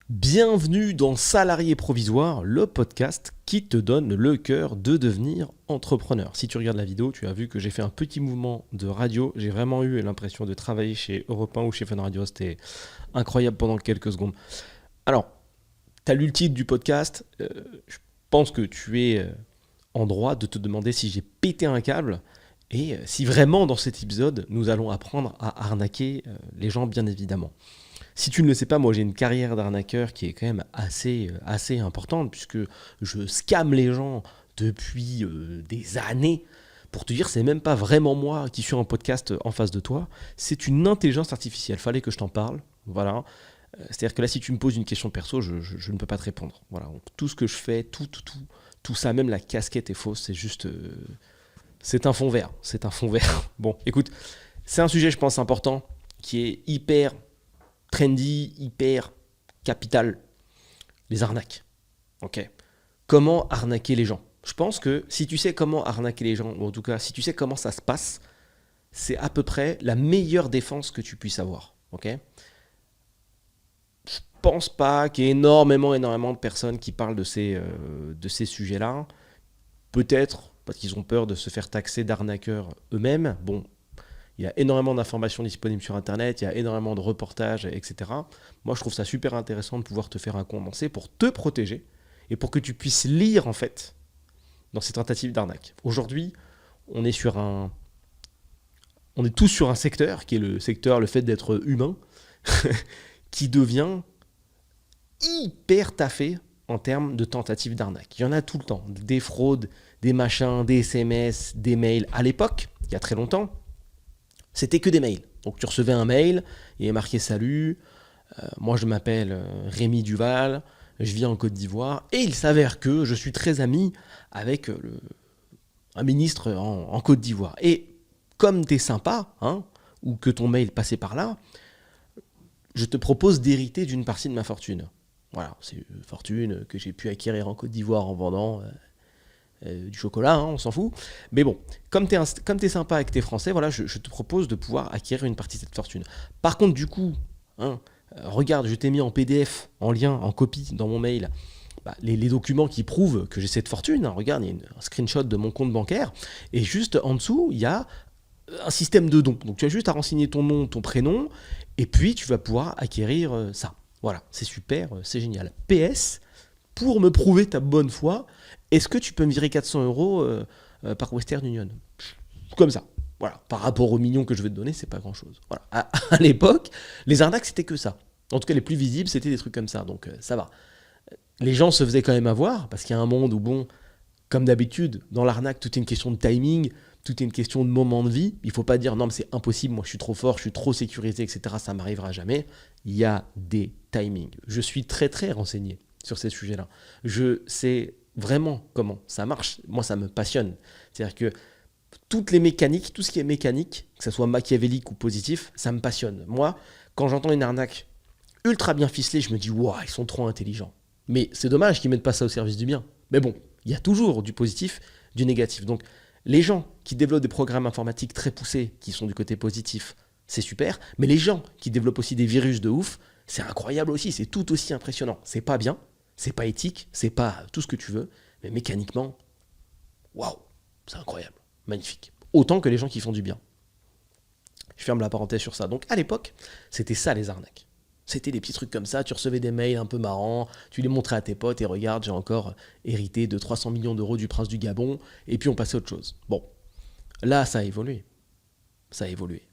Bienvenue dans Salarié Provisoire, le podcast qui te donne le cœur de devenir entrepreneur. Si tu regardes la vidéo, tu as vu que j'ai fait un petit mouvement de radio. J'ai vraiment eu l'impression de travailler chez Europe 1 ou chez Fun Radio. C'était incroyable pendant quelques secondes. Alors, tu as lu le titre du podcast. Je pense que tu es en droit de te demander si j'ai pété un câble et si vraiment dans cet épisode, nous allons apprendre à arnaquer les gens, bien évidemment. Si tu ne le sais pas, moi j'ai une carrière d'arnaqueur qui est quand même assez importante puisque je scamme les gens depuis des années. Pour te dire, c'est même pas vraiment moi qui suis en podcast en face de toi, c'est une intelligence artificielle. Fallait que je t'en parle, voilà. C'est-à-dire que là, si tu me poses une question perso, je ne peux pas te répondre. Voilà. Donc, tout ce que je fais, tout ça, même la casquette est fausse, c'est juste, c'est un fond vert, c'est un fond vert. Bon, écoute, c'est un sujet, je pense, important, qui est hyper trendy, hyper capital, les arnaques. Ok. Comment arnaquer les gens? Je pense que si tu sais comment arnaquer les gens, ou en tout cas si tu sais comment ça se passe, c'est à peu près la meilleure défense que tu puisses avoir. Ok. Je pense pas qu'il y ait énormément de personnes qui parlent de ces sujets-là. Peut-être parce qu'ils ont peur de se faire taxer d'arnaqueurs eux-mêmes. Bon, il y a énormément d'informations disponibles sur Internet, il y a énormément de reportages, etc. Moi, je trouve ça super intéressant de pouvoir te faire un condensé pour te protéger et pour que tu puisses lire, en fait, dans ces tentatives d'arnaque. Aujourd'hui, on est on est tous sur un secteur, qui est le fait d'être humain, qui devient hyper taffé en termes de tentatives d'arnaque. Il y en a tout le temps. Des fraudes, des machins, des SMS, des mails. À l'époque, il y a très longtemps, c'était que des mails. Donc tu recevais un mail, il est marqué salut, moi je m'appelle Rémi Duval, je vis en Côte d'Ivoire, et il s'avère que je suis très ami avec un ministre en Côte d'Ivoire. Et comme t'es sympa, hein, ou que ton mail passait par là, je te propose d'hériter d'une partie de ma fortune. Voilà, c'est une fortune que j'ai pu acquérir en Côte d'Ivoire en vendant du chocolat, hein, on s'en fout. Mais bon, comme t'es sympa avec tes Français, voilà, je te propose de pouvoir acquérir une partie de cette fortune. Par contre, du coup, hein, regarde, je t'ai mis en PDF, en lien, en copie dans mon mail, les documents qui prouvent que j'ai cette fortune. Hein. Regarde, il y a un screenshot de mon compte bancaire. Et juste en dessous, il y a un système de dons. Donc tu as juste à renseigner ton nom, ton prénom, et puis tu vas pouvoir acquérir ça. Voilà, c'est super, c'est génial. PS, pour me prouver ta bonne foi, est-ce que tu peux me virer 400 euros par Western Union? Comme ça. Voilà. Par rapport aux millions que je vais te donner, c'est pas grand-chose. Voilà. À l'époque, les arnaques, c'était que ça. En tout cas, les plus visibles, c'était des trucs comme ça. Donc, ça va. Les gens se faisaient quand même avoir, parce qu'il y a un monde où, bon, comme d'habitude, dans l'arnaque, tout est une question de timing, tout est une question de moment de vie. Il faut pas dire, non, mais c'est impossible, moi je suis trop fort, je suis trop sécurisé, etc. Ça m'arrivera jamais. Il y a des timings. Je suis très, très renseigné sur ces sujets-là. Je sais vraiment comment ça marche. Moi, ça me passionne. C'est-à-dire que toutes les mécaniques, tout ce qui est mécanique, que ce soit machiavélique ou positif, ça me passionne. Moi, quand j'entends une arnaque ultra bien ficelée, je me dis, waouh, ils sont trop intelligents. Mais c'est dommage qu'ils mettent pas ça au service du bien. Mais bon, il y a toujours du positif, du négatif. Donc, les gens qui développent des programmes informatiques très poussés, qui sont du côté positif, c'est super. Mais les gens qui développent aussi des virus de ouf, c'est incroyable aussi, c'est tout aussi impressionnant. C'est pas bien, c'est pas éthique, c'est pas tout ce que tu veux, mais mécaniquement, waouh, c'est incroyable, magnifique. Autant que les gens qui font du bien. Je ferme la parenthèse sur ça. Donc à l'époque, c'était ça les arnaques. C'était des petits trucs comme ça, tu recevais des mails un peu marrants, tu les montrais à tes potes et regarde, j'ai encore hérité de 300 millions d'euros du prince du Gabon, et puis on passait à autre chose. Bon, là ça a évolué. Ça a évolué.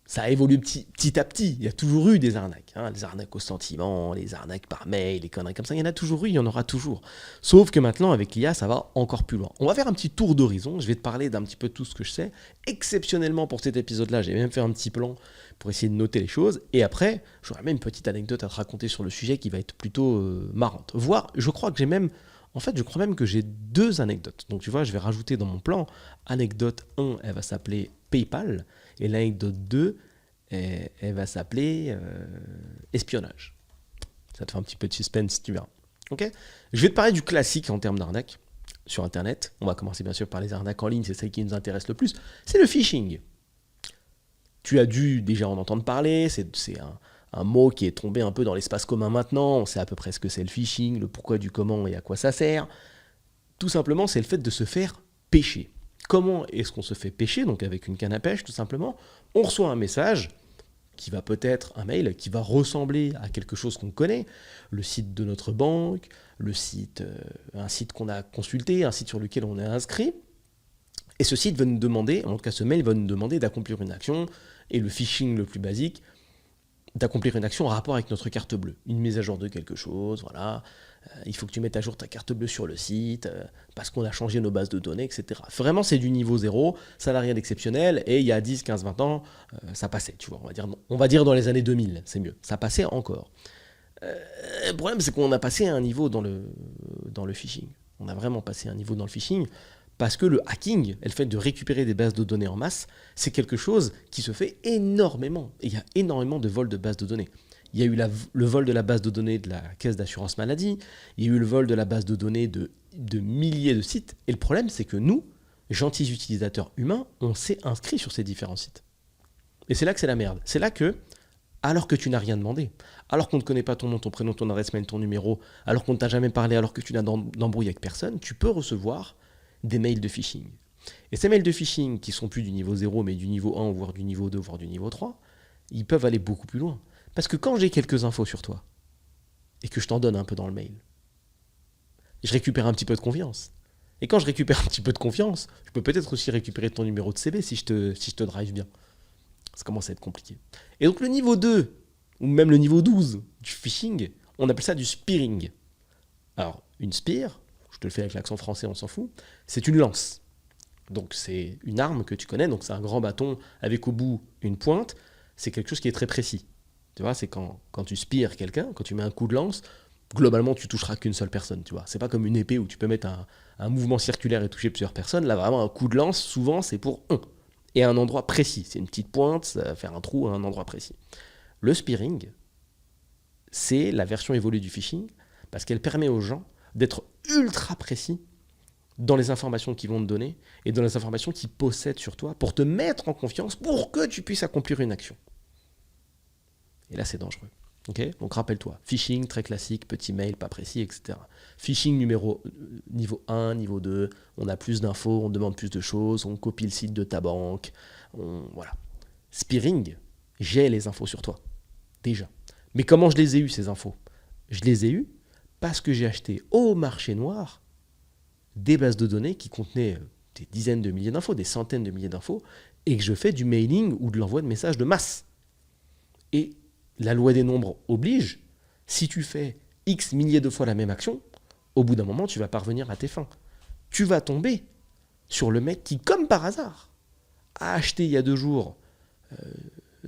Ça a évolué petit à petit. Il y a toujours eu des arnaques. Hein. Les arnaques au sentiment, les arnaques par mail, les conneries comme ça. Il y en a toujours eu, il y en aura toujours. Sauf que maintenant, avec l'IA, ça va encore plus loin. On va faire un petit tour d'horizon. Je vais te parler d'un petit peu de tout ce que je sais. Exceptionnellement pour cet épisode-là, j'ai même fait un petit plan pour essayer de noter les choses. Et après, j'aurai même une petite anecdote à te raconter sur le sujet qui va être plutôt marrante. Voire, je crois que j'ai même... En fait, je crois même que j'ai 2 anecdotes. Donc tu vois, je vais rajouter dans mon plan. Anecdote 1, elle va s'appeler PayPal. Et l'anecdote 2, elle va s'appeler espionnage. Ça te fait un petit peu de suspense, tu verras. Ok. Je vais te parler du classique en termes d'arnaque sur Internet. On va commencer bien sûr par les arnaques en ligne, c'est celle qui nous intéresse le plus. C'est le phishing. Tu as dû déjà en entendre parler, c'est un mot qui est tombé un peu dans l'espace commun maintenant. On sait à peu près ce que c'est le phishing, le pourquoi du comment et à quoi ça sert. Tout simplement, c'est le fait de se faire pêcher. Comment est-ce qu'on se fait pêcher? Donc avec une canne à pêche, tout simplement. On reçoit un message qui va peut-être, un mail qui va ressembler à quelque chose qu'on connaît, le site de notre banque, un site qu'on a consulté, un site sur lequel on est inscrit. Et ce site va nous demander, en tout cas ce mail va nous demander d'accomplir une action, et le phishing le plus basique, d'accomplir une action en rapport avec notre carte bleue. Une mise à jour de quelque chose, voilà. Il faut que tu mettes à jour ta carte bleue sur le site, parce qu'on a changé nos bases de données, etc. Vraiment, c'est du niveau zéro, ça n'a rien d'exceptionnel, et il y a 10, 15, 20 ans, ça passait, tu vois. On va dire dans les années 2000, c'est mieux. Ça passait encore. Le problème, c'est qu'on a passé un niveau dans le phishing. On a vraiment passé un niveau dans le phishing, parce que le hacking, et le fait de récupérer des bases de données en masse, c'est quelque chose qui se fait énormément. Et il y a énormément de vols de bases de données. Il y a eu le vol de la base de données de la caisse d'assurance maladie, il y a eu le vol de la base de données de milliers de sites. Et le problème, c'est que nous, gentils utilisateurs humains, on s'est inscrits sur ces différents sites. Et c'est là que c'est la merde. C'est là que, alors que tu n'as rien demandé, alors qu'on ne connaît pas ton nom, ton prénom, ton adresse mail, ton numéro, alors qu'on ne t'a jamais parlé, alors que tu n'as d'embrouille avec personne, tu peux recevoir des mails de phishing. Et ces mails de phishing, qui sont plus du niveau 0, mais du niveau 1, voire du niveau 2, voire du niveau 3, ils peuvent aller beaucoup plus loin. Parce que quand j'ai quelques infos sur toi, et que je t'en donne un peu dans le mail, je récupère un petit peu de confiance. Et quand je récupère un petit peu de confiance, je peux peut-être aussi récupérer ton numéro de CB si je te drive bien. Ça commence à être compliqué. Et donc le niveau 2, ou même le niveau 12 du phishing, on appelle ça du spearing. Alors, une spear, je te le fais avec l'accent français, on s'en fout, c'est une lance. Donc c'est une arme que tu connais, donc c'est un grand bâton avec au bout une pointe, c'est quelque chose qui est très précis. Tu vois, c'est quand tu spires quelqu'un, quand tu mets un coup de lance, globalement tu toucheras qu'une seule personne, tu vois. C'est pas comme une épée où tu peux mettre un mouvement circulaire et toucher plusieurs personnes, là vraiment un coup de lance, souvent c'est pour un, et à un endroit précis, c'est une petite pointe, ça va faire un trou à un endroit précis. Le spearing, c'est la version évoluée du phishing, parce qu'elle permet aux gens d'être ultra précis dans les informations qu'ils vont te donner et dans les informations qu'ils possèdent sur toi pour te mettre en confiance pour que tu puisses accomplir une action. Et là, c'est dangereux. Okay, donc rappelle-toi, phishing très classique, petit mail pas précis, etc. Phishing niveau 1, niveau 2, on a plus d'infos, on demande plus de choses, on copie le site de ta banque, voilà. Spearing, j'ai les infos sur toi, déjà. Mais comment je les ai eues, ces infos? Je les ai eues parce que j'ai acheté au marché noir des bases de données qui contenaient des dizaines de milliers d'infos, des centaines de milliers d'infos, et que je fais du mailing ou de l'envoi de messages de masse. Et la loi des nombres oblige, si tu fais X milliers de fois la même action, au bout d'un moment, tu vas parvenir à tes fins. Tu vas tomber sur le mec qui, comme par hasard, a acheté il y a 2 jours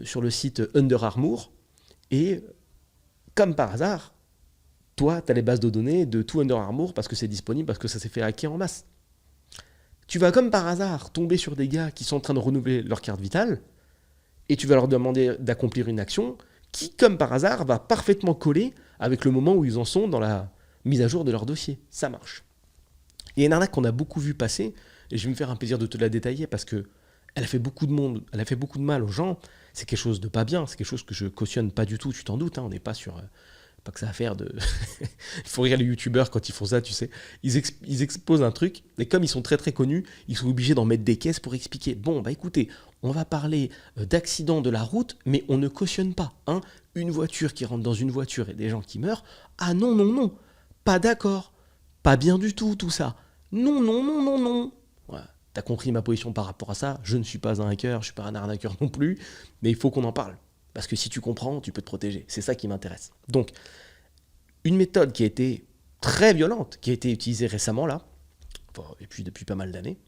sur le site Under Armour, et comme par hasard, toi, tu as les bases de données de tout Under Armour parce que c'est disponible, parce que ça s'est fait hacker en masse. Tu vas comme par hasard tomber sur des gars qui sont en train de renouveler leur carte vitale, et tu vas leur demander d'accomplir une action qui, comme par hasard, va parfaitement coller avec le moment où ils en sont dans la mise à jour de leur dossier. Ça marche. Et une arnaque qu'on a beaucoup vu passer, et je vais me faire un plaisir de te la détailler parce que elle a fait beaucoup de mal aux gens. C'est quelque chose de pas bien, c'est quelque chose que je cautionne pas du tout, tu t'en doutes, hein, on n'est pas sur... pas que ça à faire de... Il faut rire les youtubeurs quand ils font ça, tu sais. Ils exposent un truc, et comme ils sont très très connus, ils sont obligés d'en mettre des caisses pour expliquer. Bon, bah écoutez, on va parler d'accident de la route, mais on ne cautionne pas. Hein, une voiture qui rentre dans une voiture et des gens qui meurent. Ah non, non, non, pas d'accord. Pas bien du tout, tout ça. Non, non, non, non, non. Ouais, t'as compris ma position par rapport à ça. Je ne suis pas un hacker, je ne suis pas un arnaqueur non plus, mais il faut qu'on en parle. Parce que si tu comprends, tu peux te protéger. C'est ça qui m'intéresse. Donc, une méthode qui a été très violente, qui a été utilisée récemment là, et puis depuis pas mal d'années,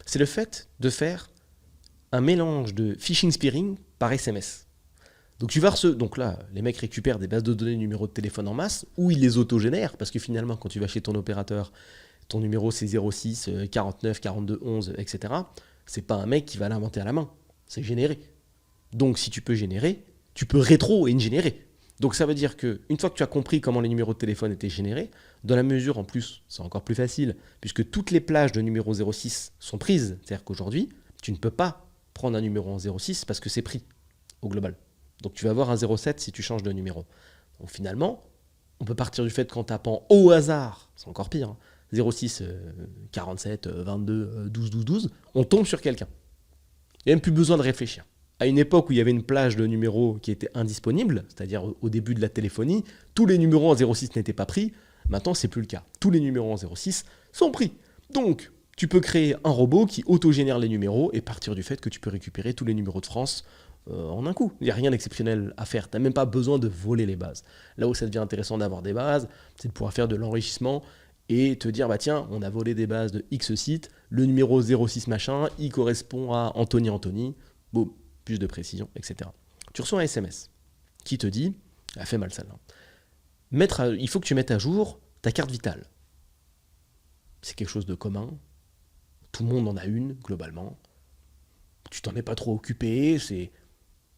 c'est le fait de faire un mélange de phishing spearing par SMS. Donc tu vas donc là, les mecs récupèrent des bases de données, numéros de téléphone en masse, ou ils les autogénèrent, parce que finalement, quand tu vas chez ton opérateur, ton numéro c'est 06 49 42 11, etc. C'est pas un mec qui va l'inventer à la main, c'est généré. Donc si tu peux générer, tu peux rétro-ingénérer. Donc ça veut dire qu'une fois que tu as compris comment les numéros de téléphone étaient générés, dans la mesure en plus, c'est encore plus facile, puisque toutes les plages de numéro 06 sont prises, c'est-à-dire qu'aujourd'hui, tu ne peux pas prendre un numéro en 06 parce que c'est pris au global. Donc tu vas avoir un 07 si tu changes de numéro. Donc finalement, on peut partir du fait qu'en tapant au hasard, c'est encore pire, hein, 06 47 22 12 12 12, on tombe sur quelqu'un. Il n'y a même plus besoin de réfléchir. À une époque où il y avait une plage de numéros qui était indisponible, c'est-à-dire au début de la téléphonie, tous les numéros en 06 n'étaient pas pris. Maintenant, c'est plus le cas. Tous les numéros en 06 sont pris. Donc, tu peux créer un robot qui autogénère les numéros et partir du fait que tu peux récupérer tous les numéros de France en un coup. Il n'y a rien d'exceptionnel à faire. Tu n'as même pas besoin de voler les bases. Là où ça devient intéressant d'avoir des bases, c'est de pouvoir faire de l'enrichissement et te dire, bah tiens, on a volé des bases de X site, le numéro 06 machin, il correspond à Anthony, boum, plus de précision, etc. Tu reçois un SMS qui te dit, elle fait mal celle-là, il faut que tu mettes à jour ta carte vitale. C'est quelque chose de commun, tout le monde en a une, globalement. Tu t'en es pas trop occupé,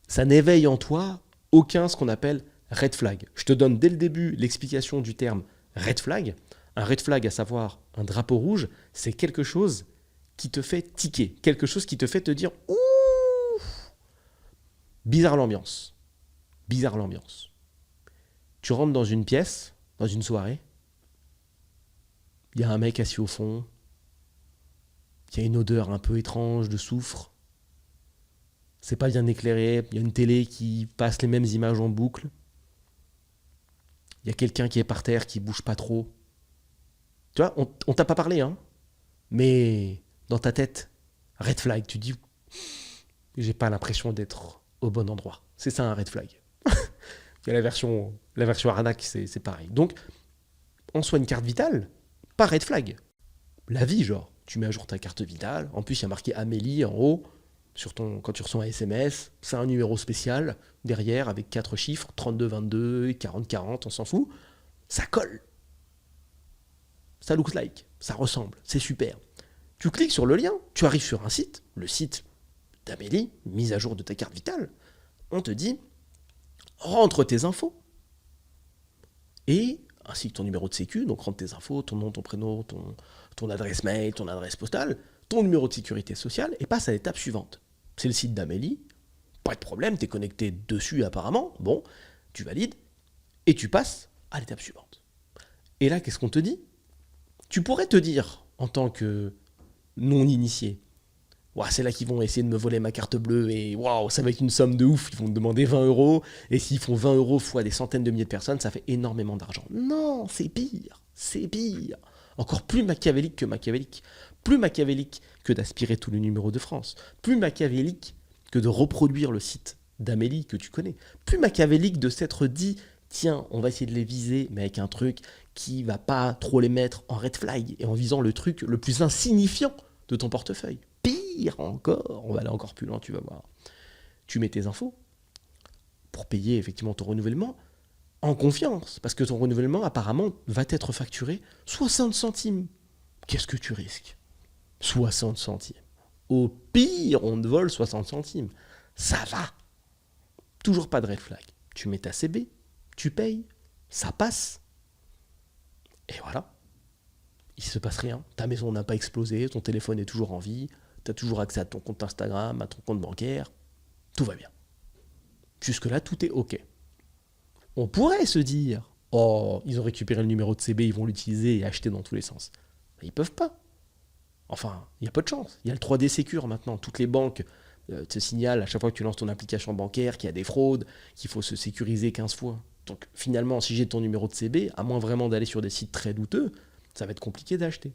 ça n'éveille en toi aucun ce qu'on appelle red flag. Je te donne dès le début l'explication du terme red flag. Un red flag, à savoir un drapeau rouge, c'est quelque chose qui te fait tiquer, quelque chose qui te fait te dire « Ouh !» Bizarre l'ambiance. Bizarre l'ambiance. Tu rentres dans une pièce, dans une soirée, il y a un mec assis au fond, il y a une odeur un peu étrange de soufre, c'est pas bien éclairé, il y a une télé qui passe les mêmes images en boucle, il y a quelqu'un qui est par terre qui bouge pas trop. Tu vois, on t'a pas parlé, hein, mais dans ta tête, red flag, tu dis, j'ai pas l'impression d'être au bon endroit. C'est ça un red flag. Il y a la version arnaque, c'est pareil. Donc, en soi, une carte vitale, pas red flag. La vie, genre, tu mets à jour ta carte vitale, en plus il y a marqué Amélie en haut, quand tu reçois un SMS, c'est un numéro spécial, derrière, avec 4 chiffres, 32, 22, 40, 40, on s'en fout. Ça colle. Ça looks like, ça ressemble, c'est super. Tu cliques sur le lien, tu arrives sur un site, le site d'Amélie, mise à jour de ta carte vitale. On te dit, rentre tes infos. Et, ainsi que ton numéro de sécu, donc rentre tes infos, ton nom, ton prénom, ton adresse mail, ton adresse postale, ton numéro de sécurité sociale, et passe à l'étape suivante. C'est le site d'Amélie, pas de problème, t'es connecté dessus apparemment, bon, tu valides, et tu passes à l'étape suivante. Et là, qu'est-ce qu'on te dit ? Tu pourrais te dire, en tant que non-initié, ouah, c'est là qu'ils vont essayer de me voler ma carte bleue et waouh, ça va être une somme de ouf, ils vont me demander 20 €, et s'ils font 20 € fois des centaines de milliers de personnes, ça fait énormément d'argent. Non, c'est pire, c'est pire. Encore plus machiavélique que machiavélique. Plus machiavélique que d'aspirer tous les numéros de France. Plus machiavélique que de reproduire le site d'Amélie que tu connais. Plus machiavélique de s'être dit, tiens, on va essayer de les viser, mais avec un truc qui va pas trop les mettre en red flag et en visant le truc le plus insignifiant de ton portefeuille. Pire encore, on va aller encore plus loin, tu vas voir. Tu mets tes infos pour payer effectivement ton renouvellement en confiance, parce que ton renouvellement apparemment va être facturé 60 centimes. Qu'est-ce que tu risques ? 60 centimes. Au pire, on te vole 60 centimes. Ça va. Toujours pas de red flag. Tu mets ta CB, tu payes, ça passe. Et voilà. Il se passe rien. Ta maison n'a pas explosé, ton téléphone est toujours en vie, tu as toujours accès à ton compte Instagram, à ton compte bancaire. Tout va bien. Jusque-là, tout est OK. On pourrait se dire, oh, ils ont récupéré le numéro de CB, ils vont l'utiliser et acheter dans tous les sens. Mais ils peuvent pas. Enfin, il y a peu de chance. Il y a le 3D Secure maintenant. Toutes les banques te signalent à chaque fois que tu lances ton application bancaire qu'il y a des fraudes, qu'il faut se sécuriser 15 fois. Donc finalement, si j'ai ton numéro de CB, à moins vraiment d'aller sur des sites très douteux, ça va être compliqué d'acheter.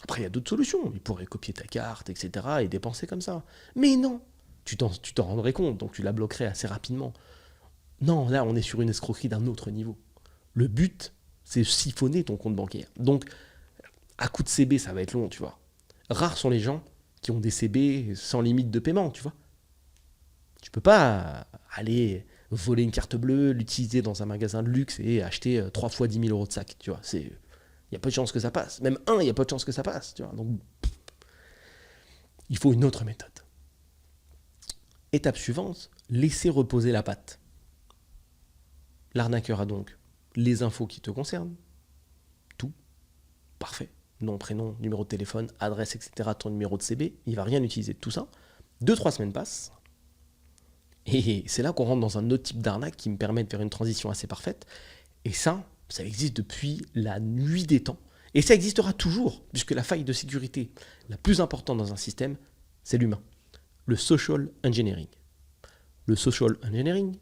Après, il y a d'autres solutions. Ils pourraient copier ta carte, etc. et dépenser comme ça. Mais non, tu t'en rendrais compte, donc tu la bloquerais assez rapidement. Non, là, on est sur une escroquerie d'un autre niveau. Le but, c'est siphonner ton compte bancaire. Donc, à coup de CB, ça va être long, tu vois. Rares sont les gens qui ont des CB sans limite de paiement, tu vois. Tu peux pas aller voler une carte bleue, l'utiliser dans un magasin de luxe et acheter 3 fois 10 000 € de sac, tu vois. Il y a pas de chance que ça passe. Même il y a pas de chance que ça passe, tu vois. Donc, il faut une autre méthode. Étape suivante, laisser reposer la patte. L'arnaqueur a donc les infos qui te concernent, tout, parfait, nom, prénom, numéro de téléphone, adresse, etc., ton numéro de CB, il va rien utiliser de tout ça. 2-3 semaines passent, Et c'est là qu'on rentre dans un autre type d'arnaque qui me permet de faire une transition assez parfaite. Et ça existe depuis la nuit des temps. Et ça existera toujours, puisque la faille de sécurité la plus importante dans un système, c'est l'humain. Le social engineering. Le social engineering,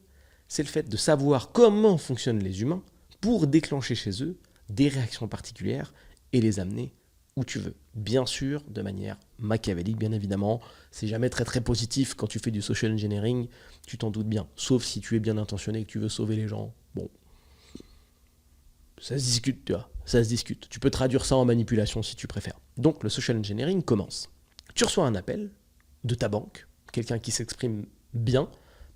c'est le fait de savoir comment fonctionnent les humains pour déclencher chez eux des réactions particulières et les amener où tu veux. Bien sûr, de manière machiavélique, bien évidemment. C'est jamais très très positif quand tu fais du social engineering, tu t'en doutes bien. Sauf si tu es bien intentionné et que tu veux sauver les gens. Bon, ça se discute, tu vois. Ça se discute. Tu peux traduire ça en manipulation si tu préfères. Donc, le social engineering commence. Tu reçois un appel de ta banque, quelqu'un qui s'exprime bien,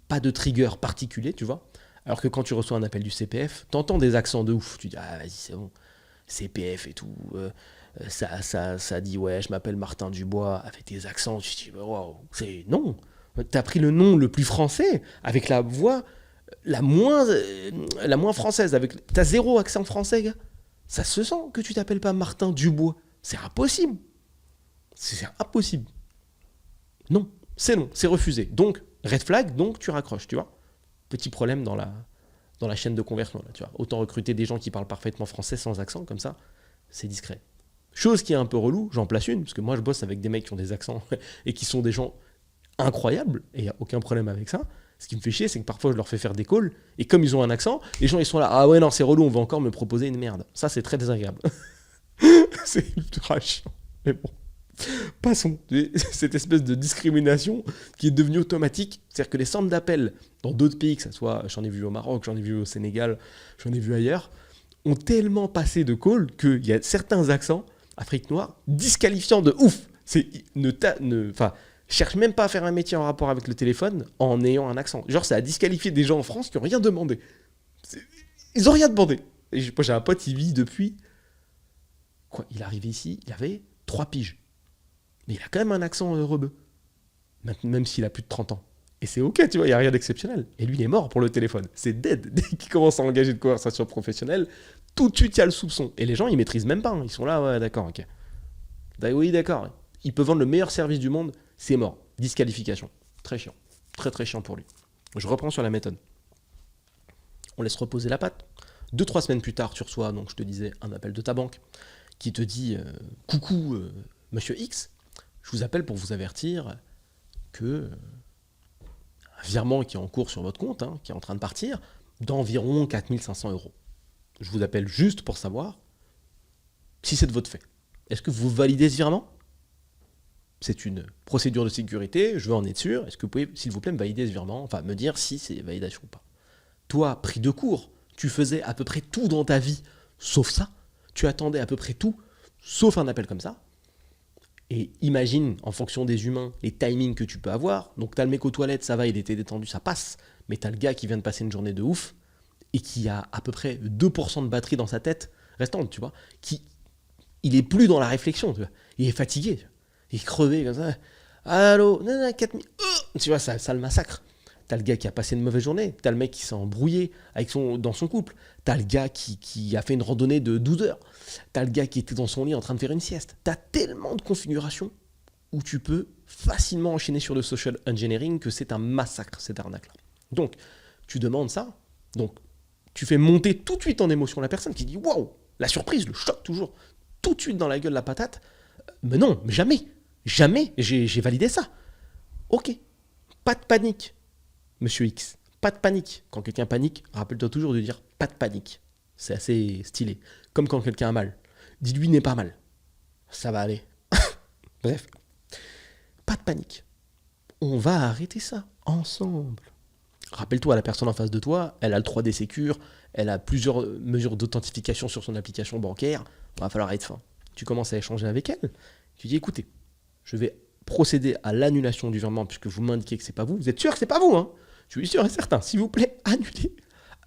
pas de trigger particulier, tu vois. Alors que quand tu reçois un appel du CPF, t'entends des accents de ouf. Tu dis, ah vas-y, c'est bon, CPF et tout. Ça dit, ouais, je m'appelle Martin Dubois, avec des accents. Tu te dis, waouh, c'est non. T'as pris le nom le plus français, avec la voix la moins française. T'as zéro accent français, gars. Ça se sent que tu t'appelles pas Martin Dubois. C'est impossible. C'est impossible. Non, c'est non, c'est refusé. Donc, red flag, donc tu raccroches, tu vois. Petit problème dans la chaîne de conversion, là, tu vois. Autant recruter des gens qui parlent parfaitement français sans accent, comme ça, c'est discret. Chose qui est un peu relou, j'en place une, parce que moi je bosse avec des mecs qui ont des accents et qui sont des gens incroyables, et il n'y a aucun problème avec ça. Ce qui me fait chier, c'est que parfois je leur fais faire des calls, et comme ils ont un accent, les gens ils sont là, ah ouais non c'est relou, on va encore me proposer une merde. Ça c'est très désagréable. C'est ultra chiant. Mais bon, passons. Cette espèce de discrimination qui est devenue automatique, c'est-à-dire que les centres d'appel dans d'autres pays, que ce soit, j'en ai vu au Maroc, j'en ai vu au Sénégal, j'en ai vu ailleurs, ont tellement passé de calls qu'il y a certains accents, Afrique noire, disqualifiants de ouf. C'est cherche même pas à faire un métier en rapport avec le téléphone en ayant un accent. Genre, ça a disqualifié des gens en France qui ont rien demandé. Ils ont rien demandé. Et moi, j'ai un pote, il vit depuis. Quoi, il est arrivé ici, il avait 3 piges. Mais il a quand même un accent rebeu. Même s'il a plus de 30 ans. Et c'est ok, tu vois, il n'y a rien d'exceptionnel. Et lui, il est mort pour le téléphone. C'est dead. Dès qu'il commence à engager de conversation professionnelle, tout de suite, il y a le soupçon. Et les gens, ils maîtrisent même pas. Hein. Ils sont là, ouais, d'accord, ok. Oui, d'accord. Il peut vendre le meilleur service du monde, c'est mort. Disqualification. Très chiant. Très, très chiant pour lui. Je reprends sur la méthode. On laisse reposer la patte. 2-3 semaines plus tard, tu reçois, donc je te disais, un appel de ta banque qui te dit coucou, monsieur X, je vous appelle pour vous avertir que un virement qui est en cours sur votre compte, hein, qui est en train de partir, d'environ 4500 euros. Je vous appelle juste pour savoir si c'est de votre fait. Est-ce que vous validez ce virement ? C'est une procédure de sécurité, je veux en être sûr. Est-ce que vous pouvez, s'il vous plaît, me valider ce virement ? Enfin, me dire si c'est validation ou pas. Toi, pris de court, tu faisais à peu près tout dans ta vie, sauf ça. Tu attendais à peu près tout, sauf un appel comme ça. Et imagine, en fonction des humains, les timings que tu peux avoir. Donc, t'as le mec aux toilettes, ça va, il était détendu, ça passe. Mais t'as le gars qui vient de passer une journée de ouf et qui a à peu près 2% de batterie dans sa tête restante, tu vois. Il est plus dans la réflexion, tu vois. Il est fatigué, tu vois. Il est crevé comme ça. Allô, 4000. Tu vois, ça le massacre. T'as le gars qui a passé une mauvaise journée. T'as le mec qui s'est embrouillé dans son couple. T'as le gars qui a fait une randonnée de 12 heures. T'as le gars qui était dans son lit en train de faire une sieste. T'as tellement de configurations où tu peux facilement enchaîner sur le social engineering que c'est un massacre, cette arnaque-là. Donc, tu demandes ça. Donc, tu fais monter tout de suite en émotion la personne qui dit « Waouh !» La surprise, le choc toujours. Tout de suite dans la gueule la patate. Mais non, jamais. Jamais j'ai validé ça. Ok. Pas de panique. Monsieur X, pas de panique. Quand quelqu'un panique, rappelle-toi toujours de dire pas de panique. C'est assez stylé. Comme quand quelqu'un a mal. Dis-lui n'est pas mal. Ça va aller. Bref. Pas de panique. On va arrêter ça ensemble. Rappelle-toi, la personne en face de toi, elle a le 3D Secure, elle a plusieurs mesures d'authentification sur son application bancaire. Va falloir être fin. Tu commences à échanger avec elle. Tu dis écoutez, je vais procéder à l'annulation du virement puisque vous m'indiquez que c'est pas vous. Vous êtes sûr que c'est pas vous, hein ? Je suis sûr et certain. S'il vous plaît, annulez.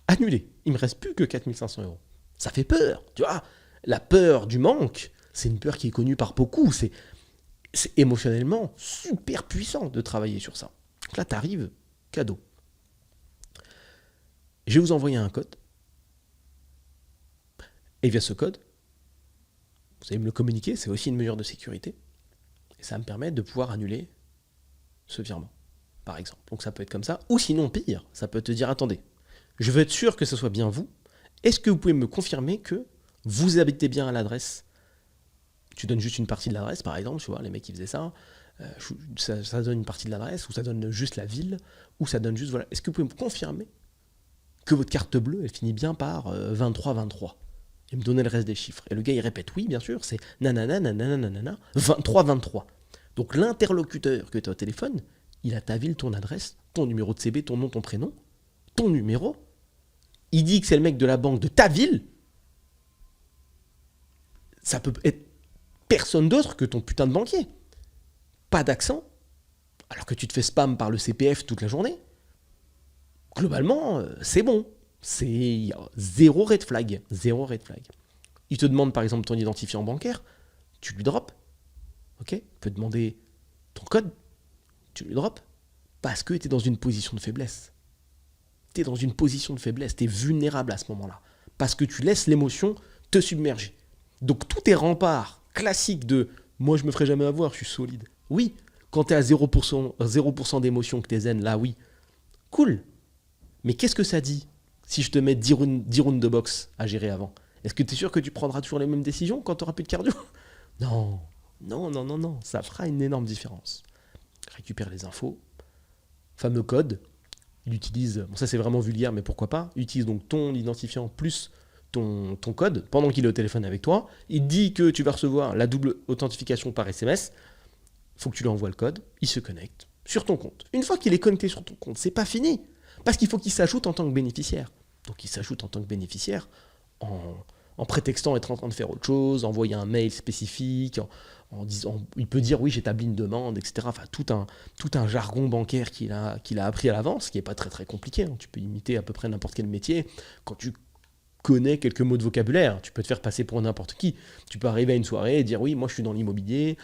Annulez. Il me reste plus que 4500 euros. Ça fait peur, tu vois. La peur du manque, c'est une peur qui est connue par beaucoup. C'est émotionnellement super puissant de travailler sur ça. Donc là, t'arrives, cadeau. Je vais vous envoyer un code. Et via ce code, vous allez me le communiquer, c'est aussi une mesure de sécurité. Et ça me permet de pouvoir annuler ce virement. par exemple. Donc ça peut être comme ça. Ou sinon, pire, ça peut te dire, attendez, je veux être sûr que ce soit bien vous. Est-ce que vous pouvez me confirmer que vous habitez bien à l'adresse? Tu donnes juste une partie de l'adresse, par exemple, tu vois, les mecs qui faisaient ça. Ça donne une partie de l'adresse, ou ça donne juste la ville, ou ça donne juste, voilà. Est-ce que vous pouvez me confirmer que votre carte bleue, elle finit bien par 23-23 et me donner le reste des chiffres? Et le gars, il répète, oui, bien sûr, c'est nanana, nanana, nanana, 23-23. Donc l'interlocuteur que tu as au téléphone, il a ta ville, ton adresse, ton numéro de CB, ton nom, ton prénom, ton numéro. Il dit que c'est le mec de la banque de ta ville. Ça peut être personne d'autre que ton putain de banquier. Pas d'accent, alors que tu te fais spam par le CPF toute la journée. Globalement, c'est bon. C'est zéro red flag. Zéro red flag. Il te demande par exemple ton identifiant bancaire, tu lui drops. Ok? Il peut demander ton code, tu lui drops. Parce que tu es dans une position de faiblesse. Tu es dans une position de faiblesse. Tu es vulnérable à ce moment-là. Parce que tu laisses l'émotion te submerger. Donc tous tes remparts classiques de moi je me ferai jamais avoir, je suis solide. Oui, quand tu es à 0% d'émotion, que tu es zen, là oui. Cool. Mais qu'est-ce que ça dit si je te mets 10 rounds de boxe à gérer avant? Est-ce que tu es sûr que tu prendras toujours les mêmes décisions quand tu n'auras plus de cardio? Non. Non, non, non, non. Ça fera une énorme différence. Récupère les infos. Fameux code. Il utilise, bon ça c'est vraiment vulgaire, mais pourquoi pas. Il utilise donc ton identifiant plus ton code pendant qu'il est au téléphone avec toi. Il dit que tu vas recevoir la double authentification par SMS. Il faut que tu lui envoies le code. Il se connecte sur ton compte. Une fois qu'il est connecté sur ton compte, c'est pas fini. Parce qu'il faut qu'il s'ajoute en tant que bénéficiaire. Donc il s'ajoute en tant que bénéficiaire en prétextant être en train de faire autre chose, envoyer un mail spécifique, en disant, il peut dire oui j'établis une demande, etc. Enfin tout un jargon bancaire qu'il a appris à l'avance, qui n'est pas très très compliqué. Hein. Tu peux imiter à peu près n'importe quel métier. Quand tu connais quelques mots de vocabulaire, tu peux te faire passer pour n'importe qui. Tu peux arriver à une soirée et dire oui moi je suis dans l'immobilier.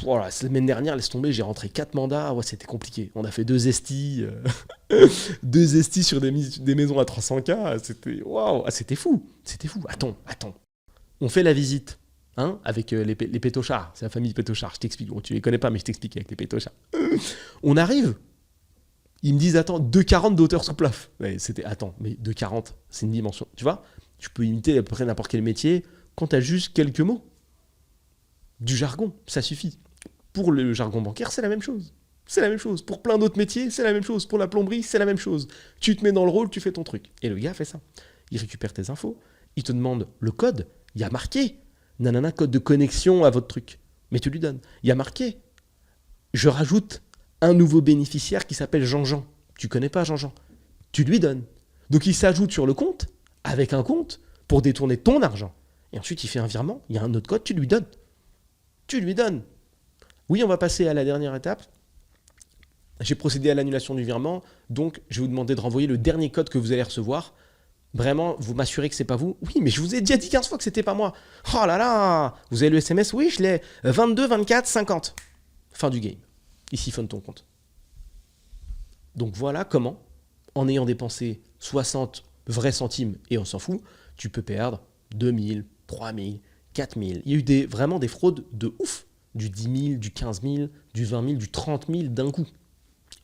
Voilà, la semaine dernière, laisse tomber, j'ai rentré 4 mandats, ouais, c'était compliqué. On a fait 2 estis, 2 estis sur des maisons à 300K, c'était waouh, c'était fou, c'était fou. Attends, on fait la visite, hein, avec les pétochards, c'est la famille pétochards, je t'explique, bon, tu les connais pas, mais je t'explique avec les pétochards. On arrive, ils me disent, attends, 2,40 d'auteur sous plaf. Ouais, c'était, attends, mais 2,40, c'est une dimension, tu vois, tu peux imiter à peu près n'importe quel métier quand tu as juste quelques mots. Du jargon, ça suffit. Pour le jargon bancaire, c'est la même chose. C'est la même chose. Pour plein d'autres métiers, c'est la même chose. Pour la plomberie, c'est la même chose. Tu te mets dans le rôle, tu fais ton truc. Et le gars fait ça. Il récupère tes infos, il te demande le code. Il y a marqué, nanana, code de connexion à votre truc. Mais tu lui donnes. Il y a marqué, je rajoute un nouveau bénéficiaire qui s'appelle Jean-Jean. Tu connais pas Jean-Jean. Tu lui donnes. Donc il s'ajoute sur le compte, avec un compte, pour détourner ton argent. Et ensuite, il fait un virement, il y a un autre code, tu lui donnes. Tu lui donnes. Oui, on va passer à la dernière étape. J'ai procédé à l'annulation du virement, donc je vais vous demander de renvoyer le dernier code que vous allez recevoir. Vraiment, vous m'assurez que c'est pas vous? Oui, mais je vous ai déjà dit 15 fois que c'était pas moi. Oh là là. Vous avez le SMS? Oui, je l'ai. 22, 24, 50. Fin du game. Il siphonne ton compte. Donc voilà comment, en ayant dépensé 60 vrais centimes, et on s'en fout, tu peux perdre 2000, 3000, 4000. Il y a eu vraiment des fraudes de ouf. Du 10 000, du 15 000, du 20 000, du 30 000 d'un coup.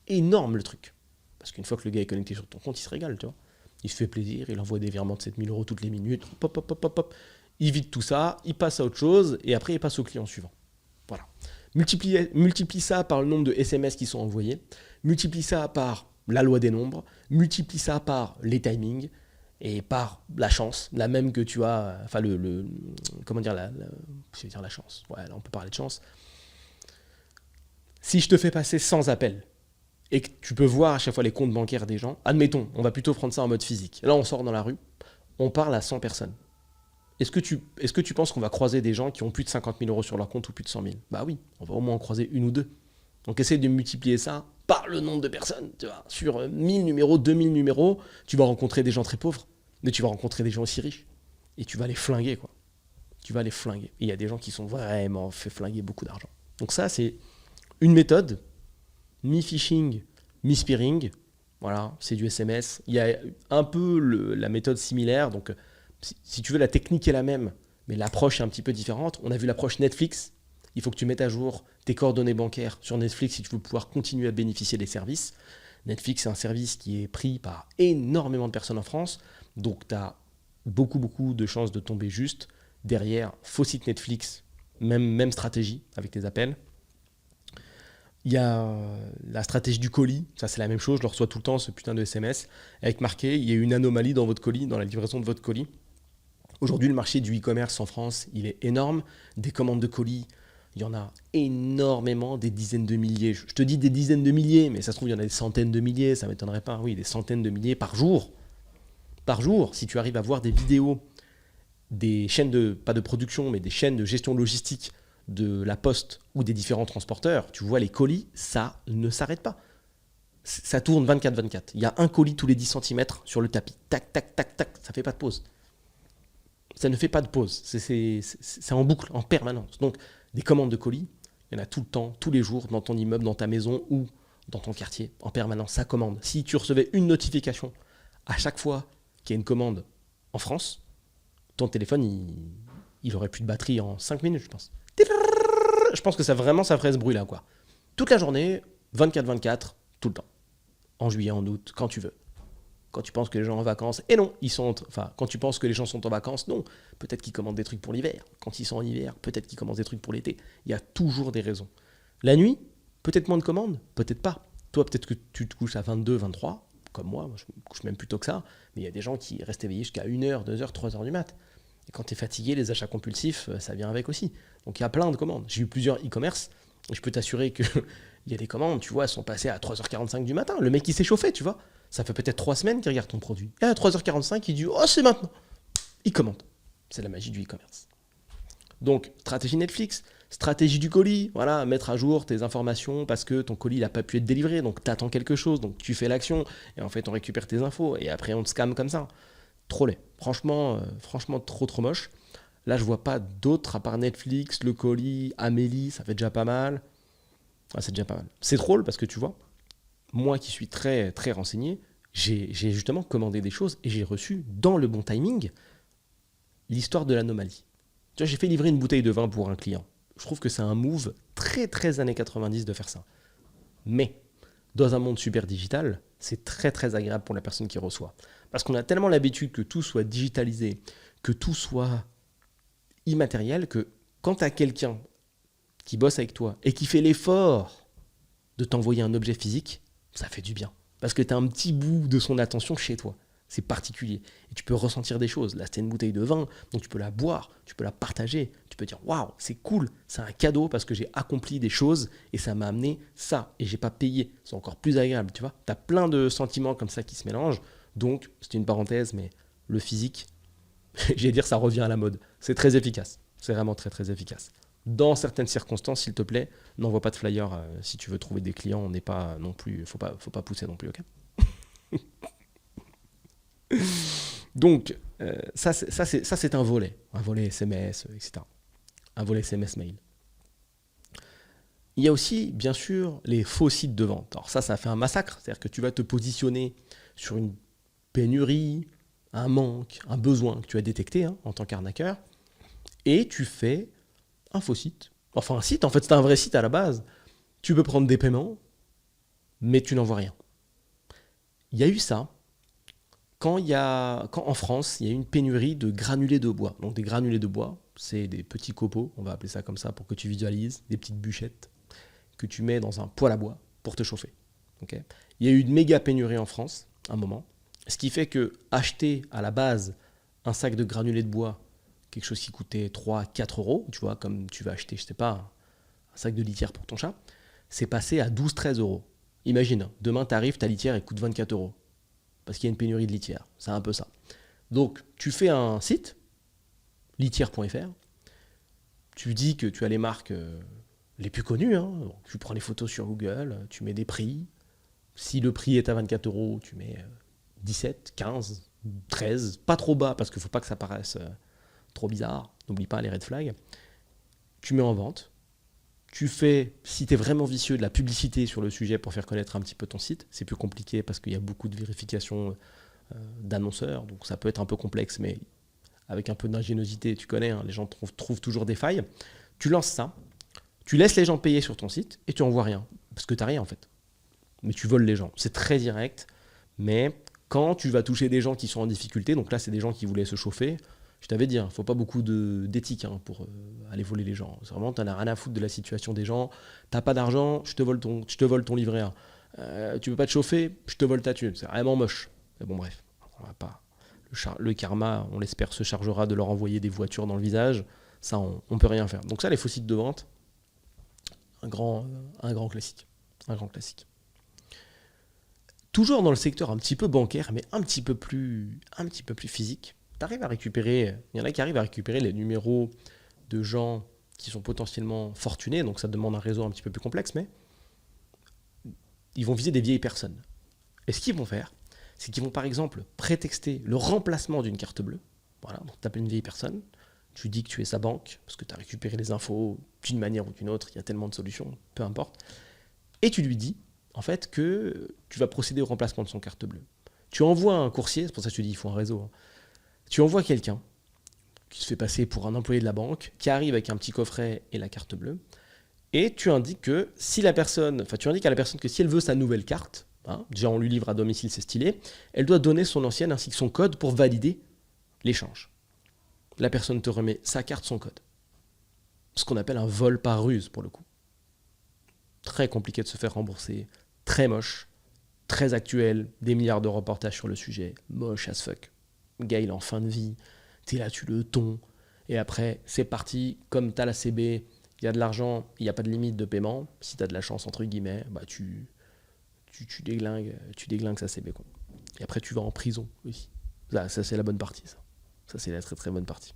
Énorme le truc. Parce qu'une fois que le gars est connecté sur ton compte, il se régale, tu vois. Il se fait plaisir, il envoie des virements de 7 000 € toutes les minutes. Pop, pop, pop, pop, pop. Il vide tout ça, il passe à autre chose, et après il passe au client suivant. Voilà. Multiplie ça par le nombre de SMS qui sont envoyés. Multiplie ça par la loi des nombres. Multiplie ça par les timings. Et par la chance, la même que tu as, enfin comment dire, je vais dire la chance, ouais, là on peut parler de chance. Si je te fais passer 100 appels, et que tu peux voir à chaque fois les comptes bancaires des gens, admettons, on va plutôt prendre ça en mode physique. Là on sort dans la rue, on parle à 100 personnes. Est-ce que tu penses qu'on va croiser des gens qui ont plus de 50 000 € sur leur compte ou plus de 100 000? Bah oui, on va au moins en croiser une ou deux. Donc essaye de multiplier ça par le nombre de personnes, tu vois. Sur 1000 numéros, 2000 numéros, tu vas rencontrer des gens très pauvres, mais tu vas rencontrer des gens aussi riches. Et tu vas les flinguer, quoi. Tu vas les flinguer. Et il y a des gens qui sont vraiment fait flinguer beaucoup d'argent. Donc ça, c'est une méthode, mi-phishing, mi-spearing. Voilà, c'est du SMS. Il y a un peu la méthode similaire. Donc, si tu veux, la technique est la même, mais l'approche est un petit peu différente. On a vu l'approche Netflix Il faut que tu mettes à jour tes coordonnées bancaires sur Netflix si tu veux pouvoir continuer à bénéficier des services. Netflix, c'est un service qui est pris par énormément de personnes en France. Donc, tu as beaucoup de chances de tomber juste. Derrière, faux site Netflix, même stratégie avec tes appels. Il y a la stratégie du colis, ça c'est la même chose, je le reçois tout le temps ce putain de SMS, avec marqué, il y a une anomalie dans votre colis, dans la livraison de votre colis. Aujourd'hui, le marché du e-commerce en France, il est énorme. Des commandes de colis, il y en a énormément, des dizaines de milliers. Je te dis des dizaines de milliers, mais ça se trouve, il y en a des centaines de milliers, ça ne m'étonnerait pas. Oui, des centaines de milliers par jour. Par jour, si tu arrives à voir des vidéos, des chaînes pas de production, mais des chaînes de gestion logistique de la Poste ou des différents transporteurs, tu vois les colis, ça ne s'arrête pas. Ça tourne 24/24. Il y a un colis tous les 10 cm sur le tapis. Tac, tac, tac, tac, ça ne fait pas de pause. Ça ne fait pas de pause. C'est en boucle, en permanence. Donc, des commandes de colis, il y en a tout le temps, tous les jours, dans ton immeuble, dans ta maison ou dans ton quartier, en permanence. Ça commande. Si tu recevais une notification à chaque fois qu'il y a une commande en France, ton téléphone, il aurait plus de batterie en 5 minutes, je pense. Je pense que ça ferait ce bruit-là, quoi. Toute la journée, 24/24, tout le temps. En juillet, en août, quand tu veux. Quand tu penses que les gens sont en vacances, et non, quand tu penses que les gens sont en vacances, non. Peut-être qu'ils commandent des trucs pour l'hiver. Quand ils sont en hiver, peut-être qu'ils commandent des trucs pour l'été. Il y a toujours des raisons. La nuit, peut-être moins de commandes, peut-être pas. Toi, peut-être que tu te couches à 22, 23, comme moi je me couche même plus tôt que ça, mais il y a des gens qui restent éveillés jusqu'à 1h, 2h, 3h du mat'. Et quand tu es fatigué, les achats compulsifs, ça vient avec aussi. Donc il y a plein de commandes. J'ai eu plusieurs e-commerce, et je peux t'assurer qu'il y a des commandes, tu vois, elles sont passées à 3h45 du matin. Le mec, il s'est chauffé, tu vois. Ça fait peut-être 3 semaines qu'il regarde ton produit. Et à 3h45, il dit « Oh, c'est maintenant !» Il commande. C'est la magie du e-commerce. Donc, stratégie Netflix, stratégie du colis, voilà, mettre à jour tes informations parce que ton colis n'a pas pu être délivré, donc tu attends quelque chose, donc tu fais l'action, et en fait on récupère tes infos, et après on te scamme comme ça. Trop laid. Franchement, trop moche. Là, je vois pas d'autres à part Netflix, le colis, Amélie, ça fait déjà pas mal. Ah, c'est déjà pas mal. C'est drôle parce que tu vois, moi qui suis très renseigné, j'ai justement commandé des choses et j'ai reçu dans le bon timing l'histoire de l'anomalie. Tu vois, j'ai fait livrer une bouteille de vin pour un client. Je trouve que c'est un move très années 90 de faire ça. Mais dans un monde super digital, c'est très agréable pour la personne qui reçoit. Parce qu'on a tellement l'habitude que tout soit digitalisé, que tout soit immatériel, que quand tu as quelqu'un qui bosse avec toi et qui fait l'effort de t'envoyer un objet physique, ça fait du bien. Parce que tu as un petit bout de son attention chez toi. C'est particulier. Et tu peux ressentir des choses. Là, c'était une bouteille de vin, donc tu peux la boire, tu peux la partager. Tu peux dire, waouh, c'est cool, c'est un cadeau parce que j'ai accompli des choses et ça m'a amené ça. Et j'ai pas payé. C'est encore plus agréable, tu vois. Tu as plein de sentiments comme ça qui se mélangent. Donc, c'était une parenthèse, mais le physique, j'allais dire, ça revient à la mode. C'est très efficace. C'est vraiment très efficace. Dans certaines circonstances, s'il te plaît, n'envoie pas de flyer si tu veux trouver des clients. On n'est pas non plus, faut pas pousser non plus, ok. Donc, ça c'est un volet SMS, etc. Un volet SMS mail. Il y a aussi, bien sûr, les faux sites de vente. Alors ça fait un massacre. C'est-à-dire que tu vas te positionner sur une pénurie, un manque, un besoin que tu as détecté en tant qu'arnaqueur, et tu fais un faux site. Enfin, un site, en fait, c'est un vrai site à la base. Tu peux prendre des paiements, mais tu n'envoies rien. Il y a eu ça quand en France, il y a eu une pénurie de granulés de bois. Donc des granulés de bois, c'est des petits copeaux, on va appeler ça comme ça pour que tu visualises, des petites bûchettes que tu mets dans un poêle à bois pour te chauffer. Okay. Il y a eu une méga pénurie en France, à un moment, ce qui fait que acheter à la base un sac de granulés de bois, quelque chose qui coûtait 3-4 euros, tu vois, comme tu vas acheter, je sais pas, un sac de litière pour ton chat, c'est passé à 12-13 euros. Imagine, demain t'arrives, ta litière elle coûte 24 euros. Parce qu'il y a une pénurie de litière. C'est un peu ça. Donc, tu fais un site, litière.fr, tu dis que tu as les marques les plus connues, donc, tu prends les photos sur Google, tu mets des prix. Si le prix est à 24 euros, tu mets 17, 15, 13, pas trop bas, parce qu'il ne faut pas que ça paraisse trop bizarre. N'oublie pas les red flags. Tu mets en vente. Tu fais, si tu es vraiment vicieux, de la publicité sur le sujet pour faire connaître un petit peu ton site. C'est plus compliqué parce qu'il y a beaucoup de vérifications d'annonceurs, donc ça peut être un peu complexe, mais avec un peu d'ingéniosité, tu connais, les gens trouvent toujours des failles. Tu lances ça, Tu laisses les gens payer sur ton site et tu n'envoies rien. Parce que tu n'as rien en fait. Mais tu voles les gens. C'est très direct. Mais quand tu vas toucher des gens qui sont en difficulté, donc là c'est des gens qui voulaient se chauffer, je t'avais dit, il ne faut pas beaucoup d'éthique pour aller voler les gens. C'est vraiment, tu n'en as rien à foutre de la situation des gens. Tu n'as pas d'argent, je te vole ton livret A. Tu ne peux pas te chauffer, je te vole ta thune. C'est vraiment moche. Mais bon bref, on va pas. Le karma, on l'espère, se chargera de leur envoyer des voitures dans le visage. Ça, on ne peut rien faire. Donc ça, les faux sites de vente, un grand classique. Un grand classique. Toujours dans le secteur un petit peu bancaire, mais un petit peu plus physique, t'arrives à récupérer, il y en a qui arrivent à récupérer les numéros de gens qui sont potentiellement fortunés, donc ça demande un réseau un petit peu plus complexe, mais ils vont viser des vieilles personnes. Et ce qu'ils vont faire, c'est qu'ils vont par exemple prétexter le remplacement d'une carte bleue. Voilà, donc tu appelles une vieille personne, tu dis que tu es sa banque, parce que tu as récupéré les infos d'une manière ou d'une autre, il y a tellement de solutions, peu importe, et tu lui dis en fait que tu vas procéder au remplacement de son carte bleue. Tu envoies un coursier, c'est pour ça que je te dis il faut un réseau, tu envoies quelqu'un qui se fait passer pour un employé de la banque, qui arrive avec un petit coffret et la carte bleue, et tu indiques que si la personne, tu indiques à la personne que si elle veut sa nouvelle carte, déjà on lui livre à domicile, c'est stylé, elle doit donner son ancienne ainsi que son code pour valider l'échange. La personne te remet sa carte, son code. Ce qu'on appelle un vol par ruse pour le coup. Très compliqué de se faire rembourser, très moche, très actuel, des milliards de reportages sur le sujet, moche as fuck. Le gars il est en fin de vie, t'es là, tu le tons, et après c'est parti, comme t'as la CB, il y a de l'argent, il n'y a pas de limite de paiement, si t'as de la chance entre guillemets, tu déglingues sa CB quoi. Et après tu vas en prison aussi. Ça c'est la bonne partie ça. Ça c'est la très très bonne partie.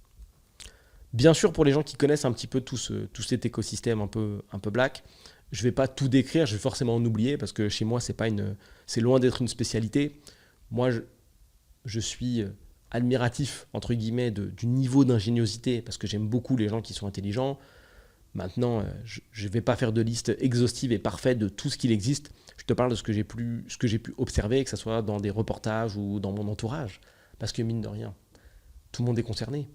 Bien sûr pour les gens qui connaissent un petit peu tout cet écosystème un peu black, je vais pas tout décrire, je vais forcément en oublier parce que chez moi c'est loin d'être une spécialité. Moi je suis admiratif entre guillemets du niveau d'ingéniosité parce que j'aime beaucoup les gens qui sont intelligents. Maintenant, je ne vais pas faire de liste exhaustive et parfaite de tout ce qu'il existe. Je te parle de ce que j'ai pu observer, que ce soit dans des reportages ou dans mon entourage. Parce que mine de rien, tout le monde est concerné.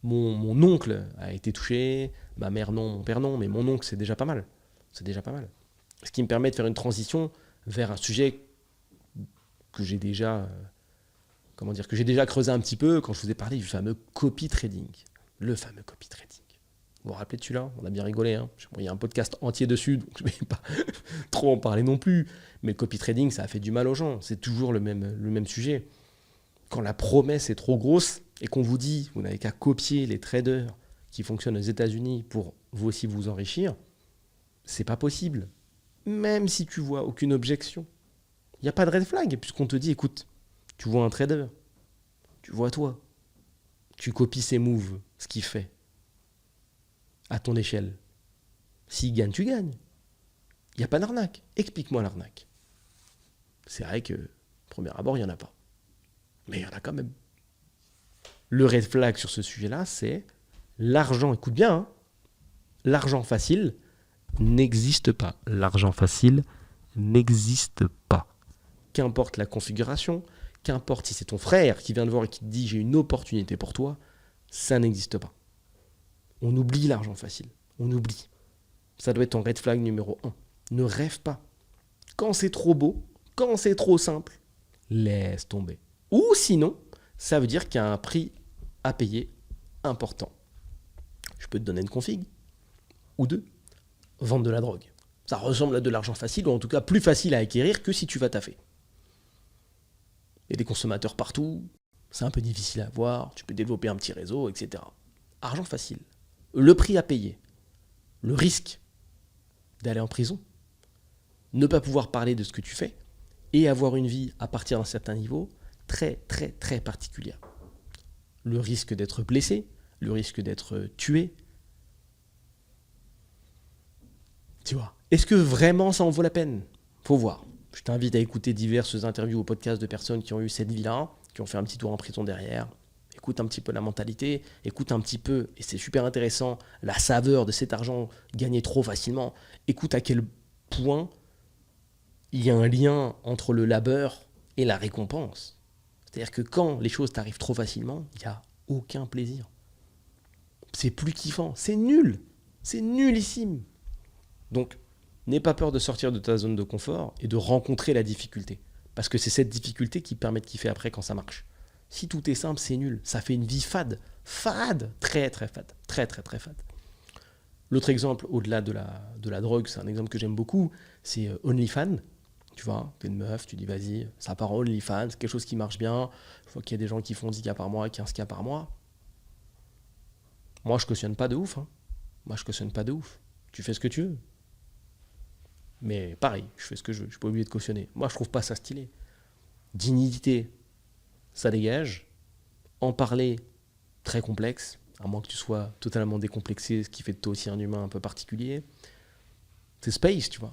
Mon oncle a été touché, ma mère non, mon père non, mais mon oncle c'est déjà pas mal. C'est déjà pas mal. Ce qui me permet de faire une transition vers un sujet que j'ai déjà, creusé un petit peu quand je vous ai parlé du fameux copy trading. Le fameux copy trading. Vous vous rappelez de celui-là? On a bien rigolé. Il y a un podcast entier dessus, donc je ne vais pas trop en parler non plus. Mais le copy trading, ça a fait du mal aux gens. C'est toujours le même sujet. Quand la promesse est trop grosse et qu'on vous dit vous n'avez qu'à copier les traders qui fonctionnent aux États-Unis pour vous aussi vous enrichir, c'est pas possible. Même si tu vois aucune objection. Il n'y a pas de red flag puisqu'on te dit écoute, tu vois un trader, tu vois toi, tu copies ses moves, ce qu'il fait. À ton échelle. S'il gagne, tu gagnes. Il n'y a pas d'arnaque. Explique-moi l'arnaque. C'est vrai que, premier abord, il n'y en a pas. Mais il y en a quand même. Le red flag sur ce sujet-là, c'est l'argent, écoute bien, l'argent facile n'existe pas. L'argent facile n'existe pas. Qu'importe la configuration, qu'importe si c'est ton frère qui vient te voir et qui te dit j'ai une opportunité pour toi, ça n'existe pas. On oublie l'argent facile. On oublie. Ça doit être ton red flag numéro 1. Ne rêve pas. Quand c'est trop beau, quand c'est trop simple, laisse tomber. Ou sinon, ça veut dire qu'il y a un prix à payer important. Je peux te donner une config. Ou deux. Vendre de la drogue. Ça ressemble à de l'argent facile, ou en tout cas plus facile à acquérir que si tu vas taffer. Il y a des consommateurs partout. C'est un peu difficile à avoir. Tu peux développer un petit réseau, etc. Argent facile. Le prix à payer, le risque d'aller en prison, ne pas pouvoir parler de ce que tu fais et avoir une vie à partir d'un certain niveau très très très particulière. Le risque d'être blessé, le risque d'être tué. Tu vois, est-ce que vraiment ça en vaut la peine? Faut voir. Je t'invite à écouter diverses interviews ou podcasts de personnes qui ont eu cette vie-là, qui ont fait un petit tour en prison derrière. Écoute un petit peu la mentalité, écoute un petit peu, et c'est super intéressant, la saveur de cet argent gagné trop facilement. Écoute à quel point il y a un lien entre le labeur et la récompense. C'est-à-dire que quand les choses t'arrivent trop facilement, il n'y a aucun plaisir. C'est plus kiffant, c'est nul, c'est nullissime. Donc, n'aie pas peur de sortir de ta zone de confort et de rencontrer la difficulté. Parce que c'est cette difficulté qui permet de kiffer après quand ça marche. Si tout est simple, c'est nul. Ça fait une vie fade. Fade. Très, très fade. Très, très, très fade. L'autre exemple, au-delà de la drogue, c'est un exemple que j'aime beaucoup, c'est OnlyFans. Tu vois, t'es une meuf, tu dis vas-y, ça part en OnlyFans, c'est quelque chose qui marche bien. Il faut qu'il y ait des gens qui font 10 cas par mois, 15 cas par mois. Moi, je cautionne pas de ouf. Hein. Moi, je cautionne pas de ouf. Tu fais ce que tu veux. Mais pareil, je fais ce que je veux. Je suis pas obligé de cautionner. Moi, je trouve pas ça stylé. Dignité, ça dégage. En parler, très complexe. À moins que tu sois totalement décomplexé, ce qui fait de toi aussi un humain un peu particulier. C'est space, tu vois.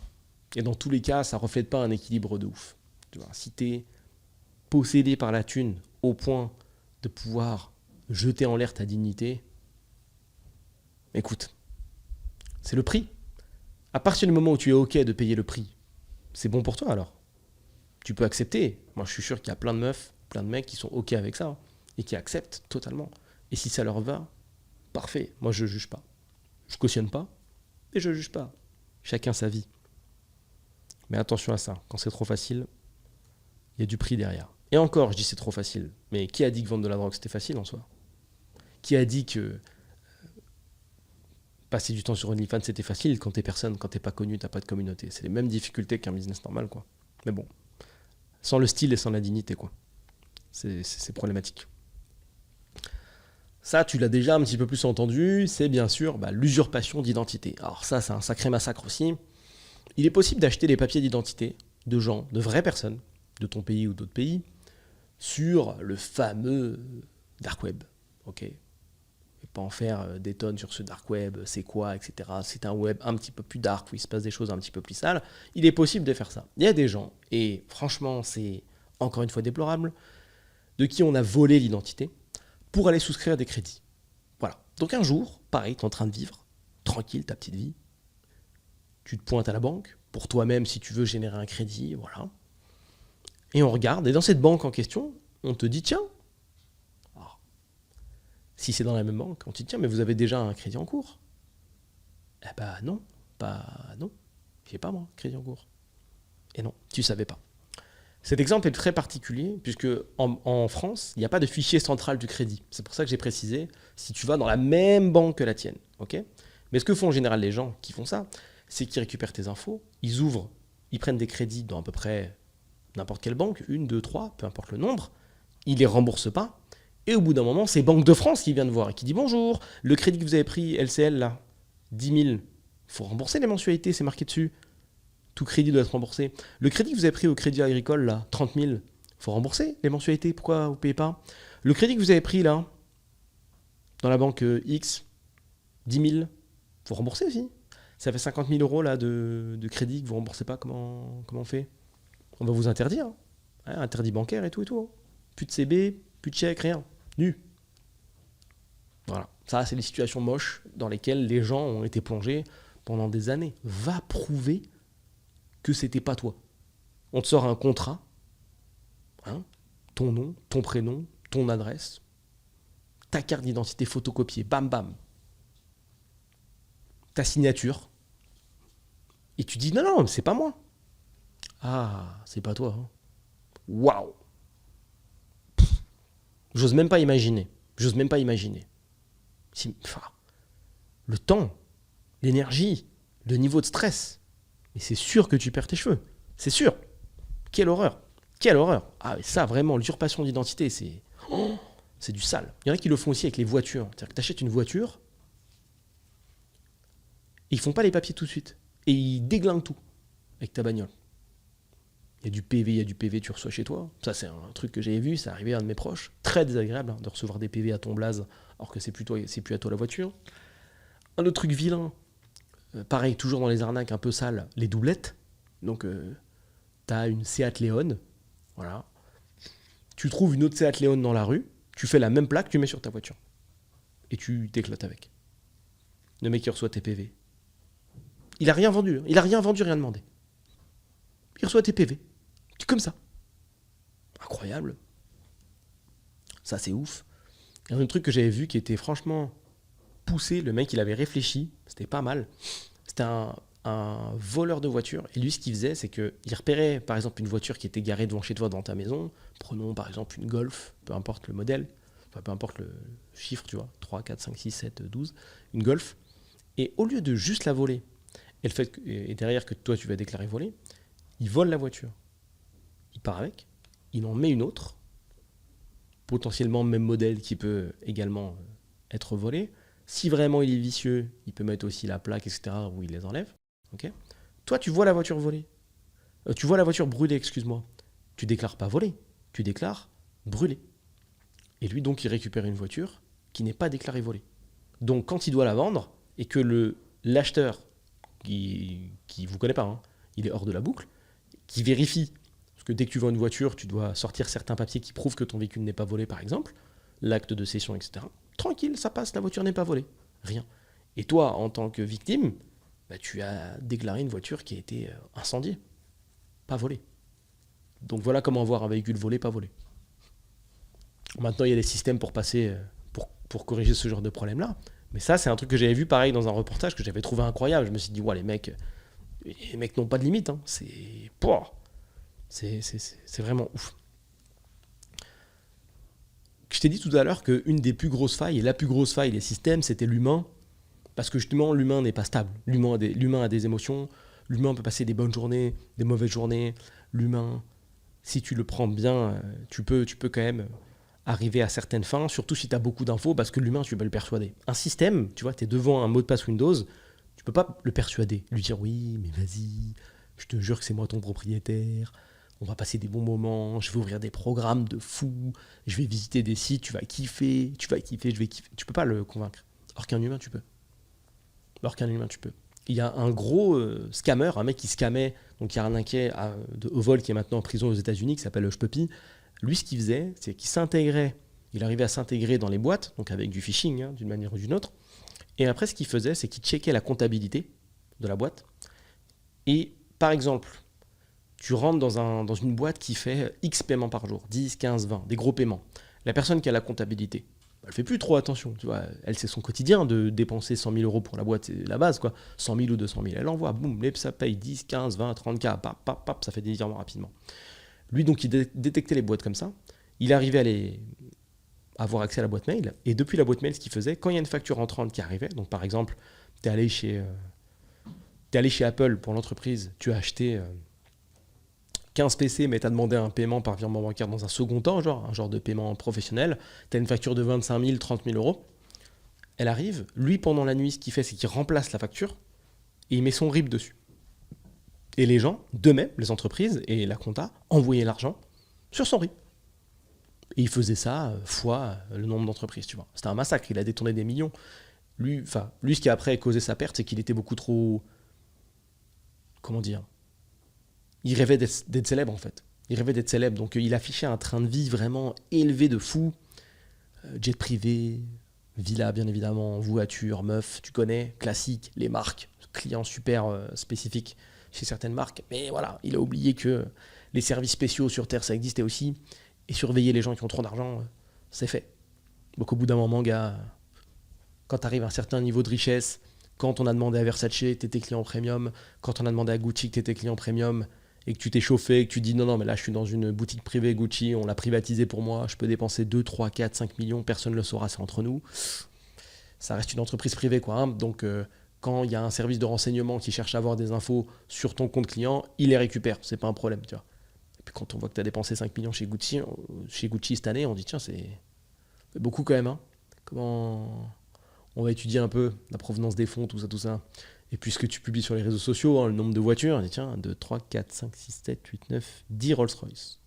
Et dans tous les cas, ça reflète pas un équilibre de ouf. Tu vois, si t'es possédé par la thune au point de pouvoir jeter en l'air ta dignité, écoute, c'est le prix. À partir du moment où tu es OK de payer le prix, c'est bon pour toi alors. Tu peux accepter. Moi, je suis sûr qu'il y a plein de meufs, plein de mecs qui sont OK avec ça hein, et qui acceptent totalement. Et si ça leur va, parfait. Moi, je juge pas. Je cautionne pas et je juge pas. Chacun sa vie. Mais attention à ça. Quand c'est trop facile, il y a du prix derrière. Et encore, je dis c'est trop facile. Mais qui a dit que vendre de la drogue, c'était facile en soi? Qui a dit que passer du temps sur OnlyFans, c'était facile quand t'es personne, quand t'es pas connu, t'as pas de communauté. C'est les mêmes difficultés qu'un business normal, quoi. Mais bon, sans le style et sans la dignité, quoi. C'est problématique. Ça, tu l'as déjà un petit peu plus entendu, c'est bien sûr l'usurpation d'identité. Alors ça, c'est un sacré massacre aussi. Il est possible d'acheter des papiers d'identité de gens, de vraies personnes, de ton pays ou d'autres pays, sur le fameux dark web. Ok. Et pas en faire des tonnes sur ce dark web, c'est quoi, etc. C'est un web un petit peu plus dark, où il se passe des choses un petit peu plus sales. Il est possible de faire ça. Il y a des gens, et franchement, c'est encore une fois déplorable, de qui on a volé l'identité pour aller souscrire des crédits. Voilà. Donc un jour, pareil, tu es en train de vivre, tranquille, ta petite vie. Tu te pointes à la banque, pour toi-même si tu veux générer un crédit, voilà. Et on regarde, et dans cette banque en question, on te dit, tiens, alors, si c'est dans la même banque, on te dit, tiens, mais vous avez déjà un crédit en cours. Eh ben non, non, j'ai pas moi, crédit en cours. Et non, tu savais pas. Cet exemple est très particulier, puisque en France, il n'y a pas de fichier central du crédit. C'est pour ça que j'ai précisé, si tu vas dans la même banque que la tienne. Okay, mais ce que font en général les gens qui font ça, c'est qu'ils récupèrent tes infos, ils ouvrent, ils prennent des crédits dans à peu près n'importe quelle banque, 1, 2, 3, peu importe le nombre, ils les remboursent pas, et au bout d'un moment, c'est Banque de France qui vient de voir et qui dit « Bonjour, le crédit que vous avez pris, LCL, là, 10 000, il faut rembourser les mensualités, c'est marqué dessus. » Tout crédit doit être remboursé. Le crédit que vous avez pris au crédit agricole, là, 30 000, il faut rembourser les mensualités. Pourquoi vous ne payez pas? Le crédit que vous avez pris, là, dans la banque X, 10 000, il faut rembourser aussi. Ça fait 50 000 euros là, de crédit que vous ne remboursez pas. Comment on fait? On va vous interdire. Hein. Interdit bancaire et tout et tout. Hein. Plus de CB, plus de chèque, rien. Nu. Voilà. Ça, c'est les situations moches dans lesquelles les gens ont été plongés pendant des années. Va prouver que c'était pas toi. On te sort un contrat, hein, ton nom, ton prénom, ton adresse, ta carte d'identité photocopiée, bam bam, ta signature, et tu dis non, c'est pas moi. Ah, c'est pas toi. Hein. Waouh. J'ose même pas imaginer. Enfin, le temps, l'énergie, le niveau de stress. Et c'est sûr que tu perds tes cheveux. C'est sûr. Quelle horreur. Ah, mais ça, vraiment, l'usurpation d'identité, c'est du sale. Il y en a qui le font aussi avec les voitures. C'est-à-dire que tu achètes une voiture, et ils font pas les papiers tout de suite. Et ils déglinguent tout avec ta bagnole. Il y a du PV, tu reçois chez toi. Ça, c'est un truc que j'avais vu, ça arrivait à un de mes proches. Très désagréable de recevoir des PV à ton blaze, alors que c'est plus à toi la voiture. Un autre truc vilain, pareil, toujours dans les arnaques un peu sales, les doublettes. Donc, tu as une Seat Leon, voilà. Tu trouves une autre Seat Leon dans la rue, tu fais la même plaque, tu mets sur ta voiture. Et tu t'éclates avec. Le mec qui reçoit tes PV. Il a rien vendu, rien demandé. Il reçoit tes PV. Comme ça. Incroyable. Ça, c'est ouf. Il y a un autre truc que j'avais vu qui était franchement poussé. Le mec, il avait réfléchi. C'était pas mal. C'était un un voleur de voiture. Et lui, ce qu'il faisait, c'est qu'il repérait, par exemple, une voiture qui était garée devant chez toi dans ta maison. Prenons, par exemple, une Golf, peu importe le modèle, enfin, peu importe le chiffre, tu vois, 3, 4, 5, 6, 7, 12, une Golf. Et au lieu de juste la voler, et, et derrière que toi, tu vas déclarer voler, il vole la voiture. Il part avec, il en met une autre, potentiellement même modèle qui peut également être volé. Si vraiment il est vicieux, il peut mettre aussi la plaque, etc., où il les enlève. Okay. Toi, tu vois la voiture volée. Tu vois la voiture brûlée, excuse-moi. Tu déclares pas volée, tu déclares brûlée. Et lui, donc, il récupère une voiture qui n'est pas déclarée volée. Donc, quand il doit la vendre, et que l'acheteur, qui vous connaît pas, hein, il est hors de la boucle, qui vérifie, parce que dès que tu vends une voiture, tu dois sortir certains papiers qui prouvent que ton véhicule n'est pas volé, par exemple, l'acte de cession, etc. Tranquille, ça passe, la voiture n'est pas volée. Rien. Et toi, en tant que victime, bah, tu as déclaré une voiture qui a été incendiée, pas volée. Donc voilà comment avoir un véhicule volé, pas volé. Maintenant, il y a des systèmes pour passer, pour corriger ce genre de problème-là. Mais ça, c'est un truc que j'avais vu pareil dans un reportage que j'avais trouvé incroyable. Je me suis dit, ouais, les mecs n'ont pas de limite. Hein. C'est vraiment ouf. Je t'ai dit tout à l'heure qu'une des plus grosses failles, et la plus grosse faille des systèmes, c'était l'humain. Parce que justement, l'humain n'est pas stable. L'humain a des émotions. L'humain peut passer des bonnes journées, des mauvaises journées. L'humain, si tu le prends bien, tu peux quand même arriver à certaines fins, surtout si tu as beaucoup d'infos, parce que l'humain, tu peux le persuader. Un système, tu vois, tu es devant un mot de passe Windows, tu peux pas le persuader, lui dire oui, mais vas-y, je te jure que c'est moi ton propriétaire, on va passer des bons moments, je vais ouvrir des programmes de fou, je vais visiter des sites, tu vas kiffer, je vais kiffer. Tu peux pas le convaincre. Alors qu'un humain, tu peux. Il y a un gros scammer, un mec qui scammait, donc qui arnaquait au vol, qui est maintenant en prison aux États-Unis, qui s'appelle Shpuppy. Lui, ce qu'il faisait, c'est qu'il arrivait à s'intégrer dans les boîtes, donc avec du phishing, hein, d'une manière ou d'une autre. Et après, ce qu'il faisait, c'est qu'il checkait la comptabilité de la boîte. Et par exemple, tu rentres dans une boîte qui fait X paiements par jour, 10, 15, 20, des gros paiements. La personne qui a la comptabilité, elle fait plus trop attention, tu vois. Elle, c'est son quotidien de dépenser 100 000 euros pour la boîte, c'est la base, quoi. 100 000 ou 200 000. Elle envoie, boum, ça paye 10, 15, 20, 30K, pap, ça fait des virements rapidement. Lui, donc, il détectait les boîtes comme ça. Il arrivait à avoir accès à la boîte mail. Et depuis la boîte mail, ce qu'il faisait, quand il y a une facture entrante qui arrivait, donc par exemple, tu es allé chez Apple pour l'entreprise, tu as acheté 15 PC, mais tu as demandé un paiement par virement bancaire dans un second temps, un genre de paiement professionnel. Tu as une facture de 25 000, 30 000 euros. Elle arrive. Lui, pendant la nuit, ce qu'il fait, c'est qu'il remplace la facture et il met son RIB dessus. Et les gens, d'eux-mêmes, les entreprises et la compta, envoyaient l'argent sur son RIB. Et il faisait ça fois le nombre d'entreprises, tu vois. C'était un massacre, il a détourné des millions. Lui, ce qui a après causé sa perte, c'est qu'il était beaucoup trop... Comment dire ? Il rêvait d'être célèbre, en fait. Il rêvait d'être célèbre, donc il affichait un train de vie vraiment élevé de fou. Jet privé, villa, bien évidemment, voiture, meuf, tu connais, classique, les marques, clients super spécifiques chez certaines marques. Mais voilà, il a oublié que les services spéciaux sur Terre, ça existait aussi. Et surveiller les gens qui ont trop d'argent, c'est fait. Donc au bout d'un moment, gars, quand tu arrives à un certain niveau de richesse, quand on a demandé à Versace, t'étais client premium, quand on a demandé à Gucci que t'étais client premium, et que tu t'es chauffé, que tu dis non, mais là je suis dans une boutique privée Gucci, on l'a privatisé pour moi, je peux dépenser 2, 3, 4, 5 millions, personne ne le saura, c'est entre nous. Ça reste une entreprise privée, quoi. Hein. Donc quand il y a un service de renseignement qui cherche à avoir des infos sur ton compte client, il les récupère, c'est pas un problème, tu vois. Et puis quand on voit que tu as dépensé 5 millions chez Gucci cette année, on dit tiens, c'est beaucoup quand même. Hein. Comment on va étudier un peu la provenance des fonds, tout ça. Et puis ce que tu publies sur les réseaux sociaux, hein, le nombre de voitures, on dit tiens, 2, 3, 4, 5, 6, 7, 8, 9, 10 Rolls-Royce.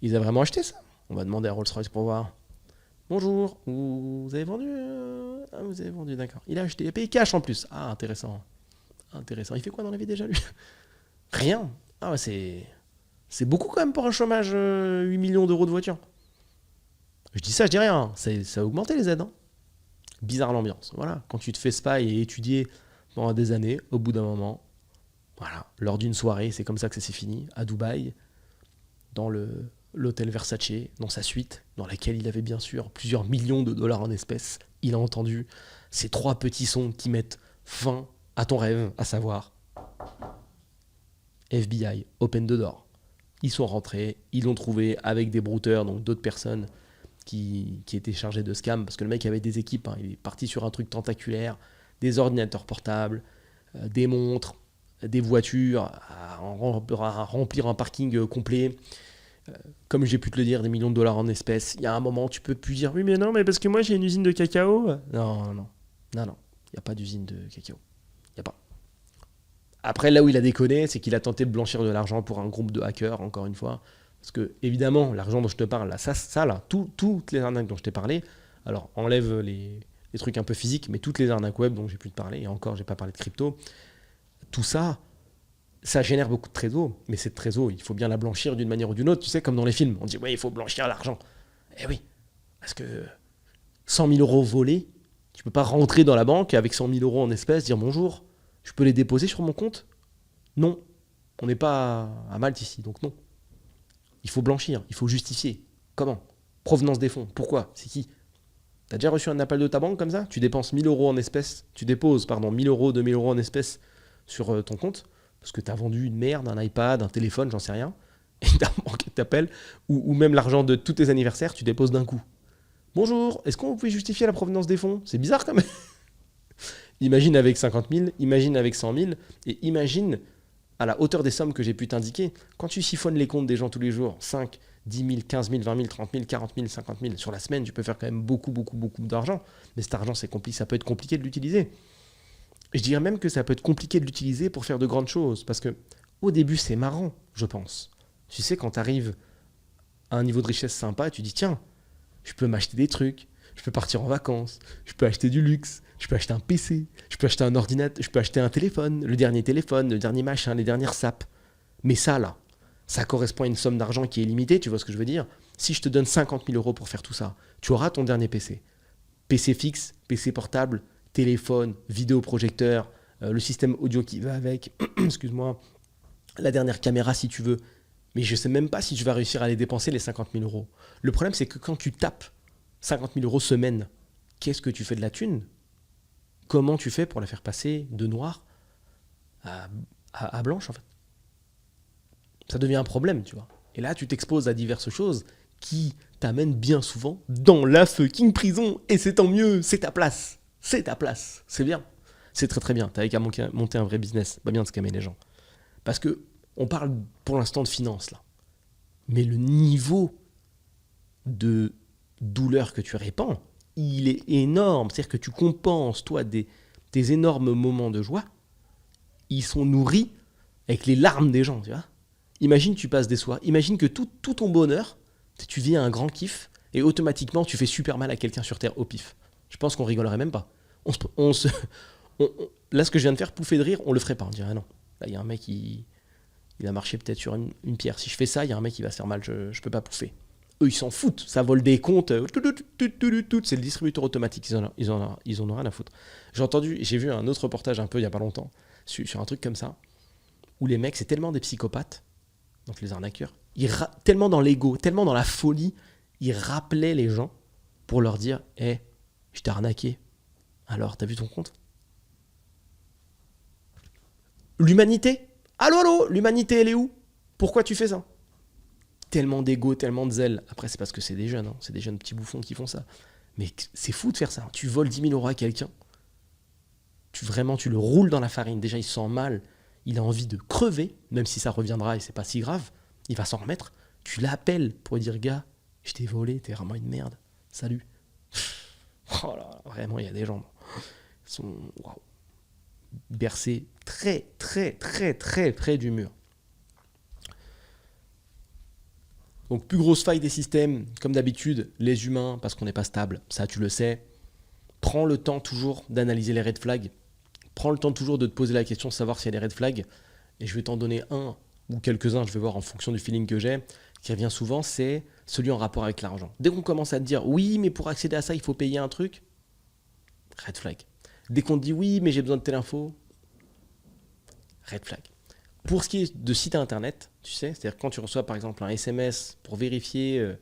Ils ont vraiment acheté ça. On va demander à Rolls-Royce pour voir. Bonjour, vous avez vendu Ah, vous avez vendu, d'accord. Il a acheté, il a payé cash en plus. Ah, intéressant. Il fait quoi dans la vie déjà, lui? Rien. Ah ouais, c'est beaucoup quand même pour un chômage, 8 millions d'euros de voiture. Je dis ça, je dis rien. Ça a augmenté les aides. Hein. Bizarre l'ambiance. Voilà. Quand tu te fais spy et étudier pendant des années, au bout d'un moment, voilà, lors d'une soirée, c'est comme ça que ça s'est fini, à Dubaï, dans l'hôtel Versace, dans sa suite, dans laquelle il avait bien sûr plusieurs millions de dollars en espèces, il a entendu ces 3 petits sons qui mettent fin à ton rêve, à savoir FBI, open the door. Ils sont rentrés, ils l'ont trouvé avec des brouteurs, donc d'autres personnes qui étaient chargées de scam, parce que le mec avait des équipes, hein, il est parti sur un truc tentaculaire, des ordinateurs portables, des montres, des voitures, à remplir un parking complet. Comme j'ai pu te le dire, des millions de dollars en espèces. Il y a un moment, tu peux plus dire oui, mais non, mais parce que moi j'ai une usine de cacao. Non, non, non, non. Il n'y a pas d'usine de cacao. Il n'y a pas. Après, là où il a déconné, c'est qu'il a tenté de blanchir de l'argent pour un groupe de hackers, encore une fois. Parce que, évidemment, l'argent dont je te parle, là, ça là, toutes les arnaques dont je t'ai parlé, alors enlève les trucs un peu physiques, mais toutes les arnaques web dont j'ai pu te parler, et encore, j'ai pas parlé de crypto, tout ça, ça génère beaucoup de trésor, mais cette trésor, il faut bien la blanchir d'une manière ou d'une autre. Tu sais, comme dans les films, on dit, ouais, il faut blanchir l'argent. Eh oui, parce que 100 000 euros volés, tu peux pas rentrer dans la banque avec 100 000 euros en espèces, dire bonjour, je peux les déposer sur mon compte? Non, on n'est pas à Malte ici, donc non. Il faut blanchir, il faut justifier. Comment? Provenance des fonds, pourquoi? C'est qui? T'as déjà reçu un appel de ta banque comme ça? Tu dépenses 1000 euros en espèces, tu déposes, 1000 euros, 2000 euros en espèces sur ton compte, parce que t'as vendu une merde, un iPad, un téléphone, j'en sais rien, et ta banque t'appelle, ou même l'argent de tous tes anniversaires, tu déposes d'un coup. Bonjour, est-ce qu'on peut justifier la provenance des fonds? C'est bizarre quand même. Imagine avec 50 000, imagine avec 100 000, et imagine à la hauteur des sommes que j'ai pu t'indiquer. Quand tu siphonnes les comptes des gens tous les jours, 5, 10 000, 15 000, 20 000, 30 000, 40 000, 50 000, sur la semaine, tu peux faire quand même beaucoup, beaucoup, beaucoup d'argent. Mais cet argent, ça peut être compliqué de l'utiliser. Je dirais même que ça peut être compliqué de l'utiliser pour faire de grandes choses, parce que au début, c'est marrant, je pense. Tu sais, quand tu arrives à un niveau de richesse sympa, tu dis, tiens, je peux m'acheter des trucs, je peux partir en vacances, je peux acheter du luxe, je peux acheter un PC, je peux acheter un ordinateur, je peux acheter un téléphone, le dernier machin, les dernières sapes. Mais ça, là, ça correspond à une somme d'argent qui est limitée, tu vois ce que je veux dire? Si je te donne 50 000 euros pour faire tout ça, tu auras ton dernier PC. PC fixe, PC portable, téléphone, vidéoprojecteur, le système audio qui va avec, excuse-moi, la dernière caméra si tu veux. Mais je ne sais même pas si tu vas réussir à les dépenser les 50 000 euros. Le problème, c'est que quand tu tapes 50 000 euros semaine, qu'est-ce que tu fais de la thune? Comment tu fais pour la faire passer de noir à blanche, en fait? Ça devient un problème, tu vois. Et là, tu t'exposes à diverses choses qui t'amènent bien souvent dans la fucking prison. Et c'est tant mieux, c'est ta place. C'est ta place. C'est bien. C'est très très bien. T'avais qu'à monter un vrai business. Pas bien de scammer les gens. Parce que on parle pour l'instant de finances, là. Mais le niveau de douleur que tu répands, il est énorme. C'est-à-dire que tu compenses, toi, tes énormes moments de joie, ils sont nourris avec les larmes des gens, tu vois. Imagine tu passes des soirs, imagine que tout ton bonheur, tu vis un grand kiff, et automatiquement tu fais super mal à quelqu'un sur Terre au pif. Je pense qu'on rigolerait même pas. Là, ce que je viens de faire, pouffer de rire, on le ferait pas. On dirait non. Là, il y a un mec qui il a marché peut-être sur une pierre. Si je fais ça, il y a un mec qui va se faire mal, je peux pas pouffer. Eux, ils s'en foutent. Ça vole des comptes. C'est le distributeur automatique. Ils en ont rien à foutre. J'ai vu un autre reportage un peu il y a pas longtemps sur un truc comme ça, où les mecs, c'est tellement des psychopathes, donc les arnaqueurs, tellement dans l'ego, tellement dans la folie, ils rappelaient les gens pour leur dire hey, je t'ai arnaqué. Alors, t'as vu ton compte? L'humanité? Allô, l'humanité, elle est où? Pourquoi tu fais ça? Tellement d'ego, tellement de zèle. Après, c'est parce que c'est des jeunes, hein. C'est des jeunes petits bouffons qui font ça. Mais c'est fou de faire ça. Tu voles 10 000 euros à quelqu'un. Tu le roules dans la farine. Déjà, il se sent mal. Il a envie de crever, même si ça reviendra et c'est pas si grave. Il va s'en remettre. Tu l'appelles pour lui dire, gars, je t'ai volé, t'es vraiment une merde. Salut. Oh là, vraiment, il y a des gens. Ils sont bercés très, très, très, très près du mur. Donc, plus grosse faille des systèmes, comme d'habitude, les humains, parce qu'on n'est pas stable, ça tu le sais. Prends le temps toujours d'analyser les red flags. Prends le temps toujours de te poser la question de savoir s'il y a des red flags. Et je vais t'en donner un ou quelques-uns, je vais voir en fonction du feeling que j'ai, qui revient souvent, c'est celui en rapport avec l'argent. Dès qu'on commence à te dire, oui, mais pour accéder à ça, il faut payer un truc, red flag. Dès qu'on te dit, oui, mais j'ai besoin de telle info, red flag. Pour ce qui est de sites internet, tu sais, c'est-à-dire quand tu reçois par exemple un SMS pour vérifier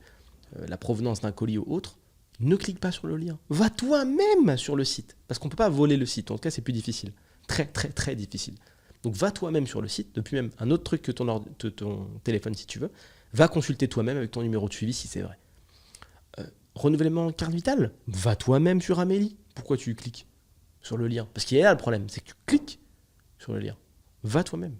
la provenance d'un colis ou autre, ne clique pas sur le lien. Va toi-même sur le site. Parce qu'on ne peut pas voler le site. En tout cas, c'est plus difficile. Très, très, très difficile. Donc va toi-même sur le site, depuis même un autre truc que ton téléphone si tu veux, va consulter toi-même avec ton numéro de suivi si c'est vrai. Renouvellement carte vitale, va toi-même sur Amélie. Pourquoi tu cliques sur le lien? Parce qu'il y a là le problème, c'est que tu cliques sur le lien. Va toi-même.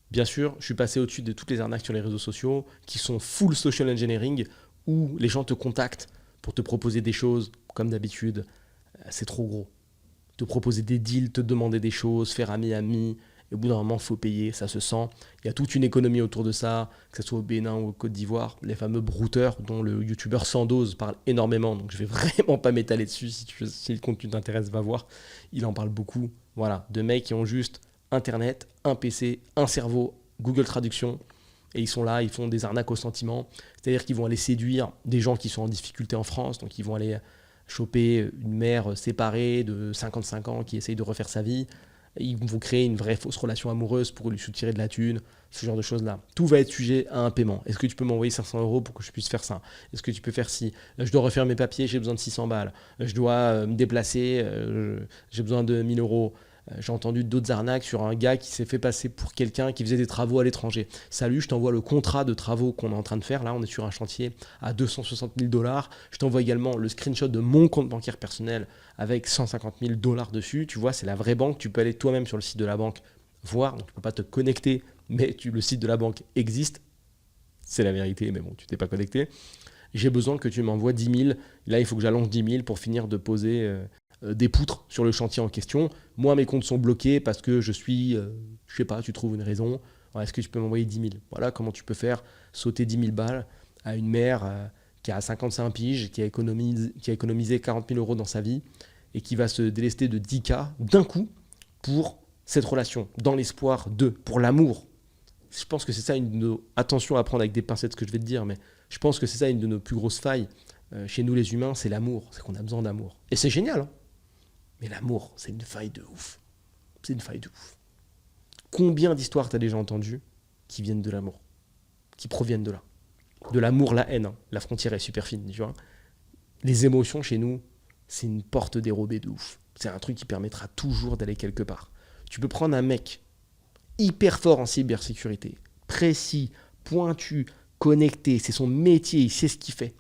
Bien sûr, je suis passé au-dessus de toutes les arnaques sur les réseaux sociaux qui sont full social engineering, où les gens te contactent pour te proposer des choses, comme d'habitude. C'est trop gros. Te proposer des deals, te demander des choses, faire ami-ami. Et au bout d'un moment, il faut payer, ça se sent. Il y a toute une économie autour de ça, que ce soit au Bénin ou au Côte d'Ivoire. Les fameux brouteurs, dont le youtubeur Sandoz parle énormément. Donc je vais vraiment pas m'étaler dessus. Si le contenu t'intéresse, va voir. Il en parle beaucoup. Voilà, de mecs qui ont juste Internet, un PC, un cerveau, Google Traduction. Et ils sont là, ils font des arnaques au sentiment. C'est-à-dire qu'ils vont aller séduire des gens qui sont en difficulté en France. Donc ils vont aller choper une mère séparée de 55 ans qui essaye de refaire sa vie. Ils vont créer une vraie fausse relation amoureuse pour lui soutirer de la thune, ce genre de choses-là. Tout va être sujet à un paiement. Est-ce que tu peux m'envoyer 500 euros pour que je puisse faire ça? Est-ce que tu peux faire ci? Je dois refaire mes papiers, j'ai besoin de 600 balles. Je dois me déplacer, j'ai besoin de 1000 euros. J'ai entendu d'autres arnaques sur un gars qui s'est fait passer pour quelqu'un qui faisait des travaux à l'étranger. Salut, je t'envoie le contrat de travaux qu'on est en train de faire. Là, on est sur un chantier à 260 000 $. Je t'envoie également le screenshot de mon compte bancaire personnel avec 150 000 $ dessus. Tu vois, c'est la vraie banque. Tu peux aller toi-même sur le site de la banque voir. Donc, tu ne peux pas te connecter, mais le site de la banque existe. C'est la vérité, mais bon, tu t'es pas connecté. J'ai besoin que tu m'envoies 10 000. Là, il faut que j'allonge 10 000 pour finir de poser des poutres sur le chantier en question. Moi, mes comptes sont bloqués parce que je suis, je sais pas, tu trouves une raison. Alors, est-ce que tu peux m'envoyer 10 000? Voilà comment tu peux faire sauter 10 000 balles à une mère qui a 55 piges, qui a économisé 40 000 € dans sa vie et qui va se délester de 10K d'un coup pour cette relation, dans l'espoir pour l'amour. Je pense que c'est ça une de nos... Attention à prendre avec des pincettes ce que je vais te dire, mais je pense que c'est ça une de nos plus grosses failles chez nous les humains, c'est l'amour. C'est qu'on a besoin d'amour. Et c'est génial, hein. Mais l'amour, c'est une faille de ouf. C'est une faille de ouf. Combien d'histoires t'as déjà entendues qui viennent de l'amour, qui proviennent de là? De l'amour, la haine. Hein. La frontière est super fine, tu vois. Les émotions chez nous, c'est une porte dérobée de ouf. C'est un truc qui permettra toujours d'aller quelque part. Tu peux prendre un mec hyper fort en cybersécurité, précis, pointu, connecté, c'est son métier, il sait ce qu'il fait.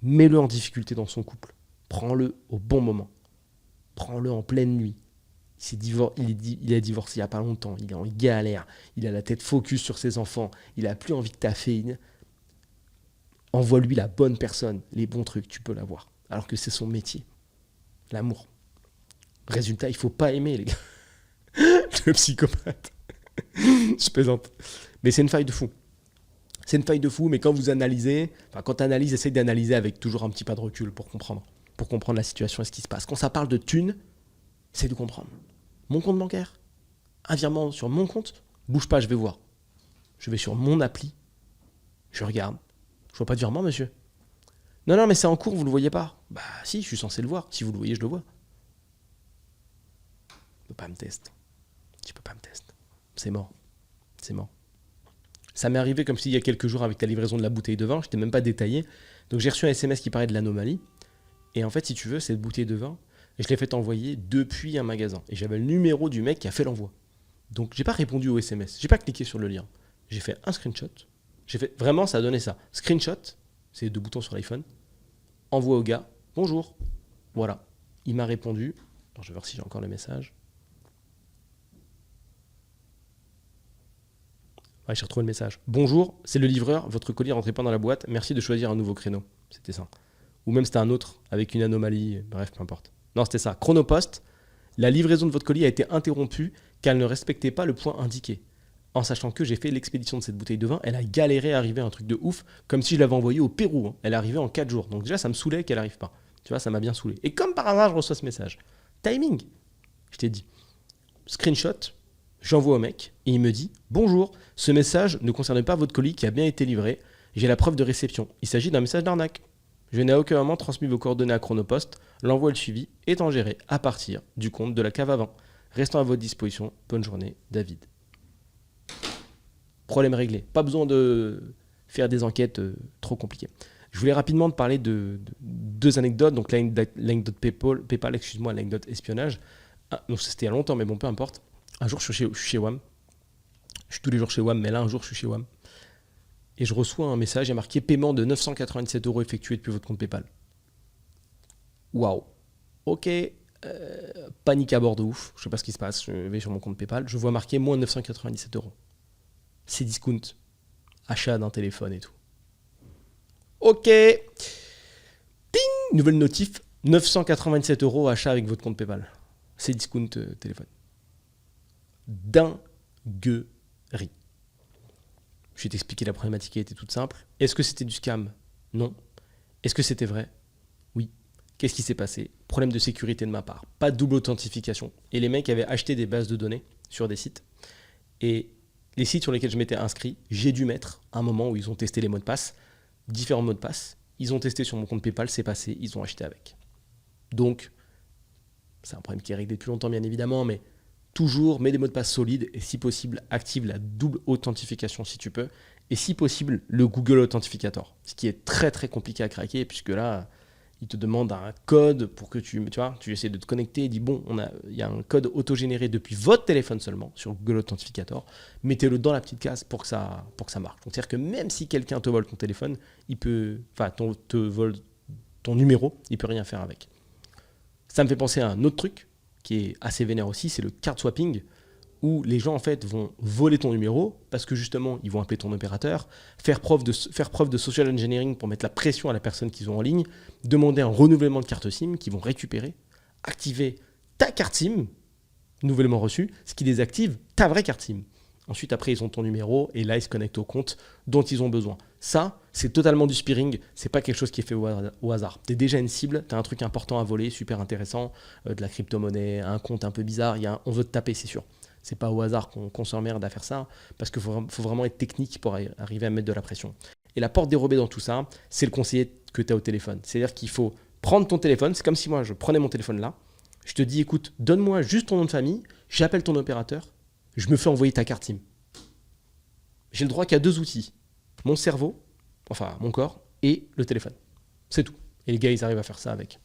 Mets-le en difficulté dans son couple. Prends-le au bon moment. Prends-le en pleine nuit. Il a divorcé il n'y a pas longtemps. Il est en galère. Il a la tête focus sur ses enfants. Il n'a plus envie de taffer. Envoie-lui la bonne personne. Les bons trucs, tu peux l'avoir. Alors que c'est son métier. L'amour. Résultat, il ne faut pas aimer, les gars. Le psychopathe. Je plaisante. Mais c'est une faille de fou. C'est une faille de fou, mais quand vous analysez, quand tu analyses, essaye d'analyser avec toujours un petit pas de recul pour comprendre la situation et ce qui se passe. Quand ça parle de thunes, essaye de comprendre. Mon compte bancaire, un virement sur mon compte, bouge pas, je vais voir. Je vais sur mon appli, je regarde. Je vois pas de virement, monsieur. Non, mais c'est en cours, vous le voyez pas. Bah si, je suis censé le voir. Si vous le voyez, je le vois. Tu peux pas me tester. Tu peux pas me tester. C'est mort. C'est mort. Ça m'est arrivé comme s'il y a quelques jours avec la livraison de la bouteille de vin, je t'ai même pas détaillé. Donc j'ai reçu un SMS qui parlait de l'anomalie. Et en fait, si tu veux, cette bouteille de vin, je l'ai fait envoyer depuis un magasin. Et j'avais le numéro du mec qui a fait l'envoi. Donc j'ai pas répondu au SMS, j'ai pas cliqué sur le lien. J'ai fait un screenshot. Vraiment, ça a donné ça. Screenshot, c'est 2 boutons sur l'iPhone. Envoie au gars, bonjour. Voilà. Il m'a répondu. Alors, je vais voir si j'ai encore le message. Ouais, j'ai retrouvé le message. Bonjour, c'est le livreur, votre colis rentrez pas dans la boîte, merci de choisir un nouveau créneau. C'était ça. Ou même c'était un autre, avec une anomalie, bref, peu importe. Non, c'était ça. Chronopost, la livraison de votre colis a été interrompue car elle ne respectait pas le point indiqué. En sachant que j'ai fait l'expédition de cette bouteille de vin, elle a galéré à arriver à un truc de ouf, comme si je l'avais envoyée au Pérou. Hein. Elle est arrivée en 4 jours. Donc déjà, ça me saoulait qu'elle n'arrive pas. Tu vois, ça m'a bien saoulé. Et comme par hasard, je reçois ce message. Timing, je t'ai dit. Screenshot, j'envoie au mec et il me dit « Bonjour, ce message ne concerne pas votre colis qui a bien été livré. J'ai la preuve de réception. Il s'agit d'un message d'arnaque. Je n'ai à aucun moment transmis vos coordonnées à Chronopost. L'envoi et le suivi étant géré à partir du compte de la cave à vin. Restant à votre disposition. Bonne journée, David. » Problème réglé. Pas besoin de faire des enquêtes trop compliquées. Je voulais rapidement te parler de 2 anecdotes. Donc l'anecdote PayPal, excuse-moi, l'anecdote espionnage. Ah, non, c'était il y a longtemps, mais bon, peu importe. Un jour, je suis chez WAM. Je suis tous les jours chez WAM, mais là, un jour, je suis chez WAM. Et je reçois un message, il y a marqué paiement de 997 euros effectué depuis votre compte PayPal. Waouh. Ok. Panique à bord de ouf. Je sais pas ce qui se passe. Je vais sur mon compte PayPal. Je vois marqué moins 997 euros. C'est discount. Achat d'un téléphone et tout. Ok. Nouvelle notif. 997 euros achat avec votre compte PayPal. C'est discount téléphone. Dinguerie. Je vais t'expliquer la problématique qui était toute simple. Est-ce que c'était du scam? Non. Est-ce que c'était vrai? Oui. Qu'est-ce qui s'est passé? Problème de sécurité de ma part. Pas de double authentification. Et les mecs avaient acheté des bases de données sur des sites. Et les sites sur lesquels je m'étais inscrit, j'ai dû mettre un moment où ils ont testé les mots de passe, différents mots de passe. Ils ont testé sur mon compte PayPal, c'est passé, ils ont acheté avec. Donc, c'est un problème qui est réglé depuis longtemps bien évidemment, mais toujours mets des mots de passe solides et si possible active la double authentification si tu peux. Et si possible le Google Authentificator, ce qui est très très compliqué à craquer puisque là il te demande un code pour que tu essaies de te connecter et dis bon, il y a un code autogénéré depuis votre téléphone seulement sur Google Authentificator, mettez-le dans la petite case pour que ça marche. Donc c'est-à-dire que même si quelqu'un te vole ton téléphone, te vole ton numéro, il peut rien faire avec. Ça me fait penser à un autre truc qui est assez vénère aussi, c'est le card swapping, où les gens en fait vont voler ton numéro parce que justement ils vont appeler ton opérateur, faire preuve de social engineering pour mettre la pression à la personne qu'ils ont en ligne, demander un renouvellement de carte SIM qu'ils vont récupérer, activer ta carte SIM nouvellement reçue, ce qui désactive ta vraie carte SIM. Ensuite, après, ils ont ton numéro et là, ils se connectent au compte dont ils ont besoin. Ça, c'est totalement du spearing. C'est pas quelque chose qui est fait au hasard. Tu es déjà une cible, tu as un truc important à voler, super intéressant, de la crypto-monnaie, un compte un peu bizarre, on veut te taper, c'est sûr. C'est pas au hasard qu'on s'emmerde à faire ça, parce qu'il faut vraiment être technique pour arriver à mettre de la pression. Et la porte dérobée dans tout ça, c'est le conseiller que tu as au téléphone. C'est-à-dire qu'il faut prendre ton téléphone, c'est comme si moi je prenais mon téléphone là, je te dis écoute, donne-moi juste ton nom de famille, j'appelle ton opérateur, je me fais envoyer ta carte SIM. J'ai le droit qu'à 2 outils, mon cerveau, enfin mon corps, et le téléphone. C'est tout. Et les gars, ils arrivent à faire ça avec.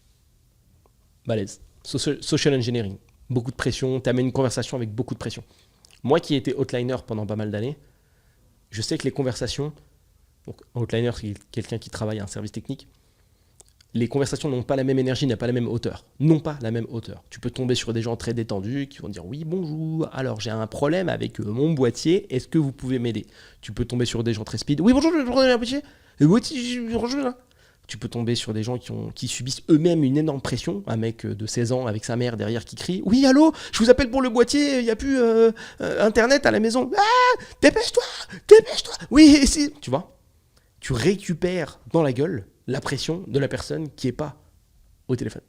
Balèze. Social engineering. Beaucoup de pression, tu amènes une conversation avec beaucoup de pression. Moi qui ai été hotliner pendant pas mal d'années, je sais que les conversations, donc un hotliner c'est quelqu'un qui travaille à un service technique, les conversations n'ont pas la même énergie, n'ont pas la même hauteur. Non pas la même hauteur. Tu peux tomber sur des gens très détendus qui vont dire oui, bonjour, alors j'ai un problème avec mon boîtier, est-ce que vous pouvez m'aider? Tu peux tomber sur des gens très speed. Oui, bonjour, je prends un boîtier. Tu peux tomber sur des gens qui subissent eux-mêmes une énorme pression. Un mec de 16 ans avec sa mère derrière qui crie oui, allô, je vous appelle pour le boîtier, il n'y a plus internet à la maison. Ah, dépêche-toi. Oui, si. Tu vois, tu récupères dans la gueule la pression de la personne qui n'est pas au téléphone.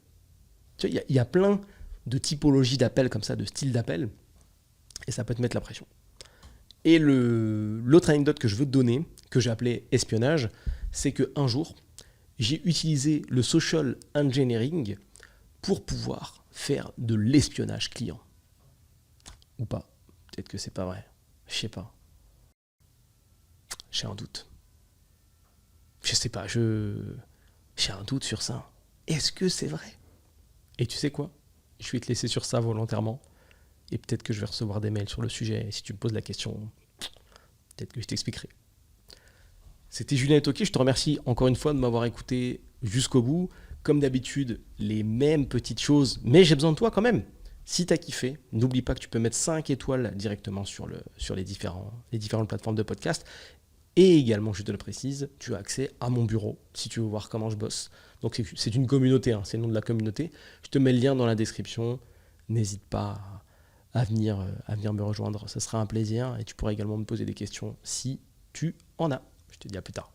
Tu vois, il y a plein de typologies d'appels comme ça, de styles d'appels, et ça peut te mettre la pression. Et l'autre anecdote que je veux te donner, que j'ai appelée espionnage, c'est qu'un jour, j'ai utilisé le social engineering pour pouvoir faire de l'espionnage client. Ou pas. Peut-être que c'est pas vrai. Je sais pas. J'ai un doute. Je sais pas, j'ai un doute sur ça. Est-ce que c'est vrai? Et tu sais quoi? Je vais te laisser sur ça volontairement. Et peut-être que je vais recevoir des mails sur le sujet. Et si tu me poses la question, peut-être que je t'expliquerai. C'était Julien Etoqué. Je te remercie encore une fois de m'avoir écouté jusqu'au bout. Comme d'habitude, les mêmes petites choses, mais j'ai besoin de toi quand même. Si tu as kiffé, n'oublie pas que tu peux mettre 5 étoiles directement sur les différentes plateformes de podcast. Et également, je te le précise, tu as accès à mon bureau si tu veux voir comment je bosse. Donc c'est une communauté, c'est le nom de la communauté. Je te mets le lien dans la description. N'hésite pas à venir me rejoindre, ce sera un plaisir. Et tu pourras également me poser des questions si tu en as. Je te dis à plus tard.